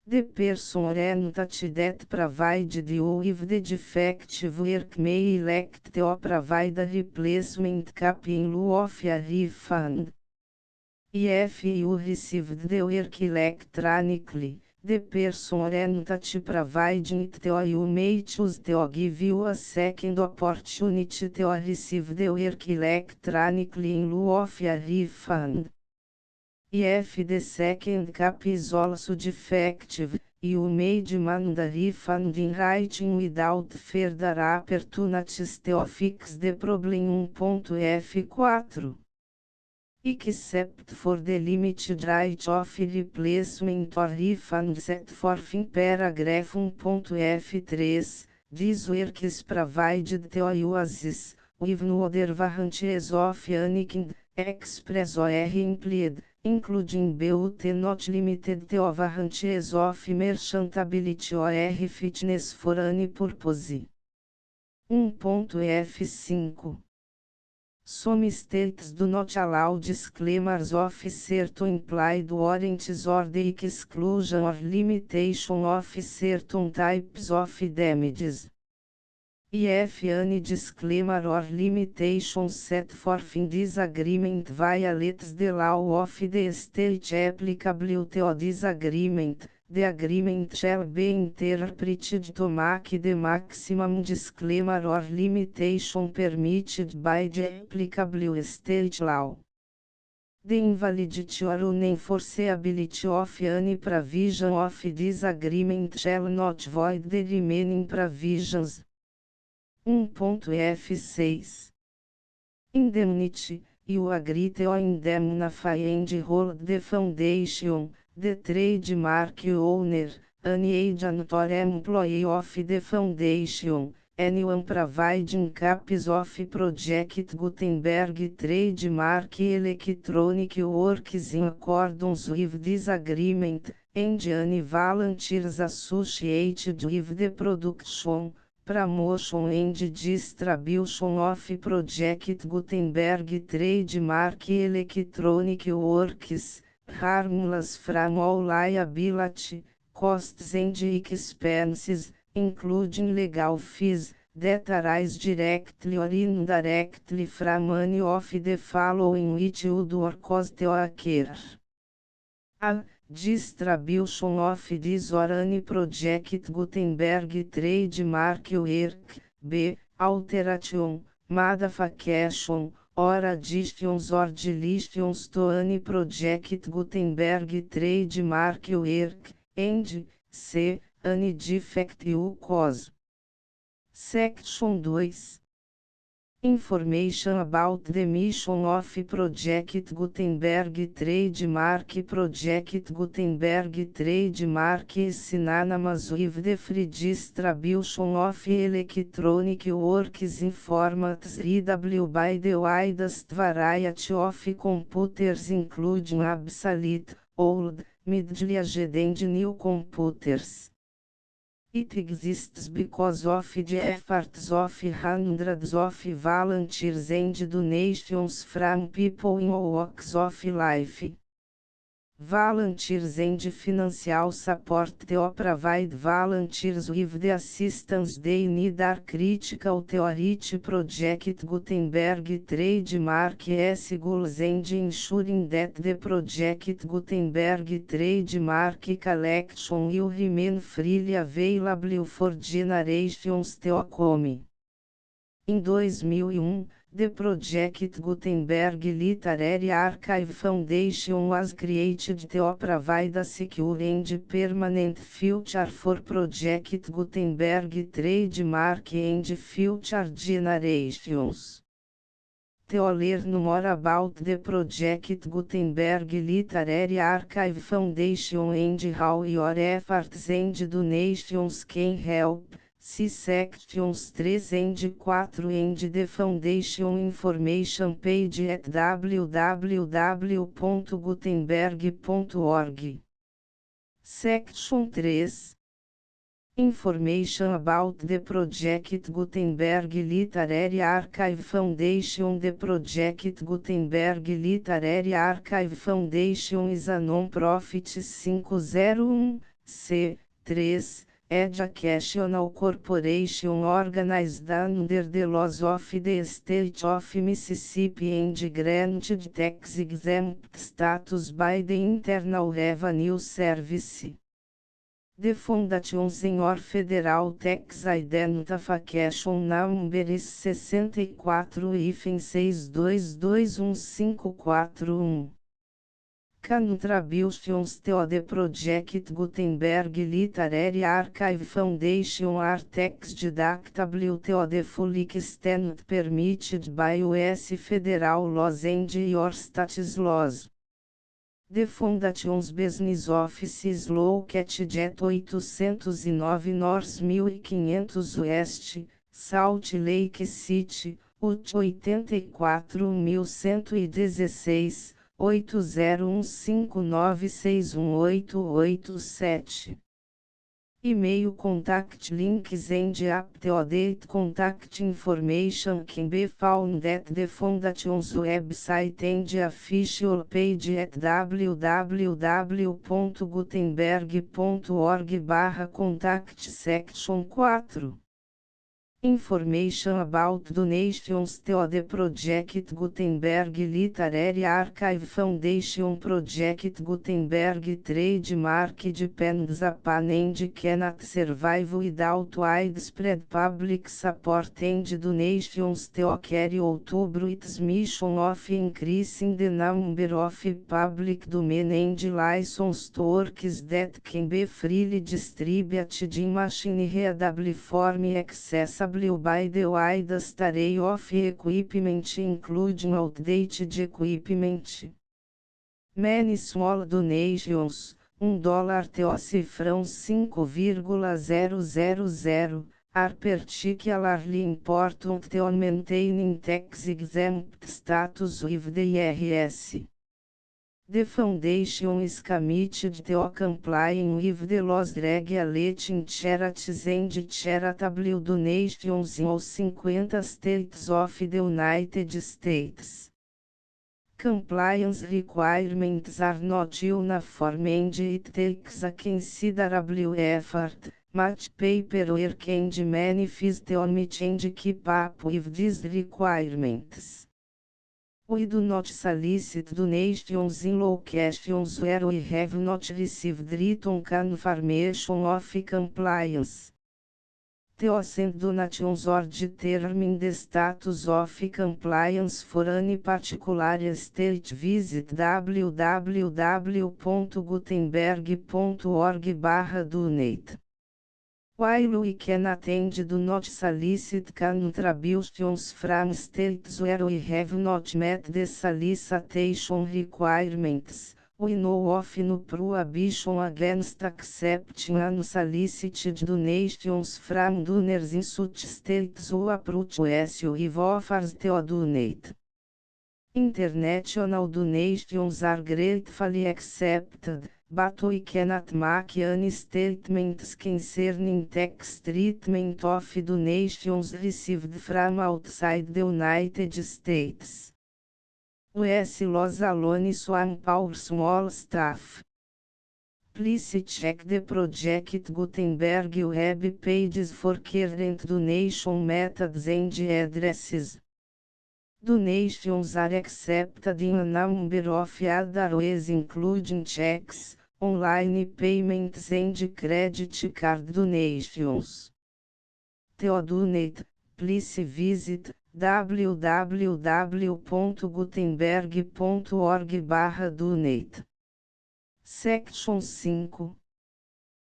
The person or entity that provided you with the defective work may elect to provide a replacement cap in lieu of a refund. If you received the work electronically, the person or entity providing it to you may choose to give you a second opportunity to receive the work electronically in lieu of a refund. If the second cap is also defective, you may demand a refund in writing without further opportunities to fix the problem. 1.F4 Except for the limited right of replacement or refund set forth in paragraph 1.F3, this work is provided to you as is, with no other warranties of any kind, express or implied, including but not limited to warranties of merchantability or fitness for any purpose. 1.F5 Some states do not allow disclaimers of certain implied warranties or the exclusion or limitation of certain types of damages. If any disclaimer or limitation set forth in this agreement violates the law of the state applicable to this agreement, the agreement shall be interpreted to make the maximum disclaimer or limitation permitted by the applicable state law. The invalidity or unenforceability of any provision of this agreement shall not void the remaining provisions. 1.F6 Indemnity, you agree to indemnify and hold the foundation, the trademark owner, any agent or employee of the foundation, anyone providing copies of Project Gutenberg trademark electronic works in accordance with this agreement, and any volunteers associated with the production, promotion and distribution of Project Gutenberg trademark electronic works, harmless from all liability, costs and expenses, including legal fees, that arise directly or indirectly from any of the following which would or cause to occur. A. Distribution of this or any Project Gutenberg trademark work. B. Alteration, modification, or additions or deletions to any Project Gutenberg trademark work, and C. Any defect you cause. Section 2. Information about the mission of Project Gutenberg trademark. Project Gutenberg trademark is synonymous with the free distribution of electronic works in formats readable by the widest variety of computers, including obsolete, old, middle-aged and new computers. It exists because of the efforts of hundreds of volunteers and donations from people in all walks of life. Volunteers and financial support to provide volunteers with the assistance they need are critical to reach Project Gutenberg trademark goals and ensuring that the Project Gutenberg trademark collection will remain freely available for generations to come. Em 2001, the Project Gutenberg Literary Archive Foundation was created to provide a secure and permanent future for Project Gutenberg trademark and future generations. To learn more about the Project Gutenberg Literary Archive Foundation and how your efforts and donations can help, see sections 3 and 4 and the Foundation information page at www.gutenberg.org. Section 3 Information about the Project Gutenberg Literary Archive Foundation. The Project Gutenberg Literary Archive Foundation is a non-profit 501(c)(3) educational corporation organized under the laws of the State of Mississippi and granted tax-exempt status by the Internal Revenue Service. The Foundation Senhor Federal Tax Identification Number 64-62215441. Contributions to the Project Gutenberg Literary Archive Foundation are tax deductible to the full extent permitted by US federal laws and your state's laws. The Foundation's business office is located at 809 North 1500 West, Salt Lake City, UT 84116, 8015961887. E-mail contact links and up-to-date contact information can be found at the Foundation's website and official page at www.gutenberg.org/contact section 4. Information about donations to the Project Gutenberg Literary Archive Foundation. Project Gutenberg trademark depends upon and cannot survive without widespread public support and donations to carry out its mission of increasing the number of public domain and licensed works that can be freely distributed in machine-readable form accessible by the widest array of equipment including outdated equipment. Many small donations, $1 to cifrão 5,000, are particularly important to maintaining tax-exempt status with the IRS. The Foundation is committed to complying with the laws regulating charities and charitable donations in all 50 states of the United States. Compliance requirements are not uniform and it takes a considerable effort, much paperwork and many fees to meet and keep up with these requirements. We do not solicit donations in locations where we have not received written confirmation of compliance. To send donations or determine the status of compliance for any particular state, visit www.gutenberg.org/donate. While we cannot and do not solicit contributions from states where we have not met the solicitation requirements, we know of no prohibition against accepting unsolicited donations from donors in such states who approach us with offers to donate. International donations are gratefully accepted, but we cannot make any statements concerning tax treatment of donations received from outside the United States. US laws alone swamp our small staff. Please check the Project Gutenberg web pages for current donation methods and addresses. Donations are accepted in a number of other ways including checks, online payments and credit card donations. To donate, please visit www.gutenberg.org/donate. Section 5.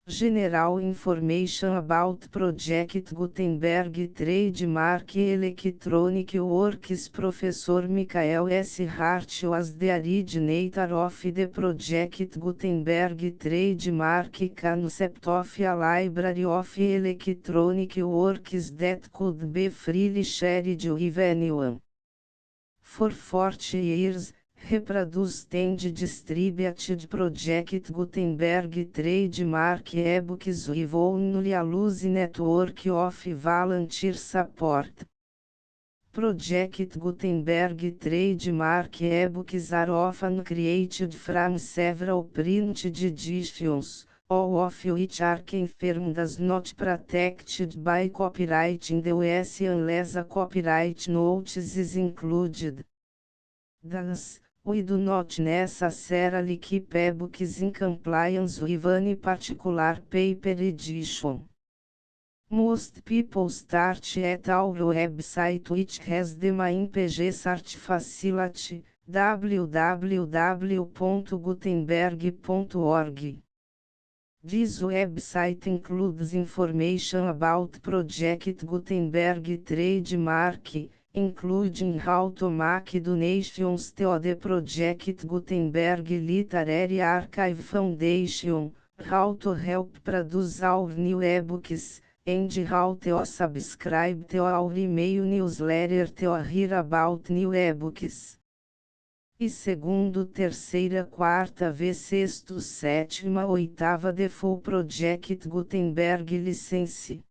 General Information about Project Gutenberg Trademark Electronic Works. Professor Michael S. Hart was the originator of the Project Gutenberg trademark concept of a library of electronic works that could be freely shared with anyone. For 40 years, Reproduce and distributed Project Gutenberg Trademark eBooks with only a loose network of volunteer support. Project Gutenberg Trademark eBooks are often created from several printed editions, all of which are confirmed as not protected by copyright in the US unless a copyright notice is included. Thus, we do not necessarily keep ebooks in compliance with any particular paper edition. Most people start at our website, which has the main page search facility, www.gutenberg.org. This website includes information about Project Gutenberg Trademark, including how to make donations to the Project Gutenberg Literary Archive Foundation, how to help produce our new ebooks, and how to subscribe to our email newsletter to hear about new ebooks. E segundo, terceira, quarta, vez sexto, sétima, oitava, The Full Project Gutenberg License.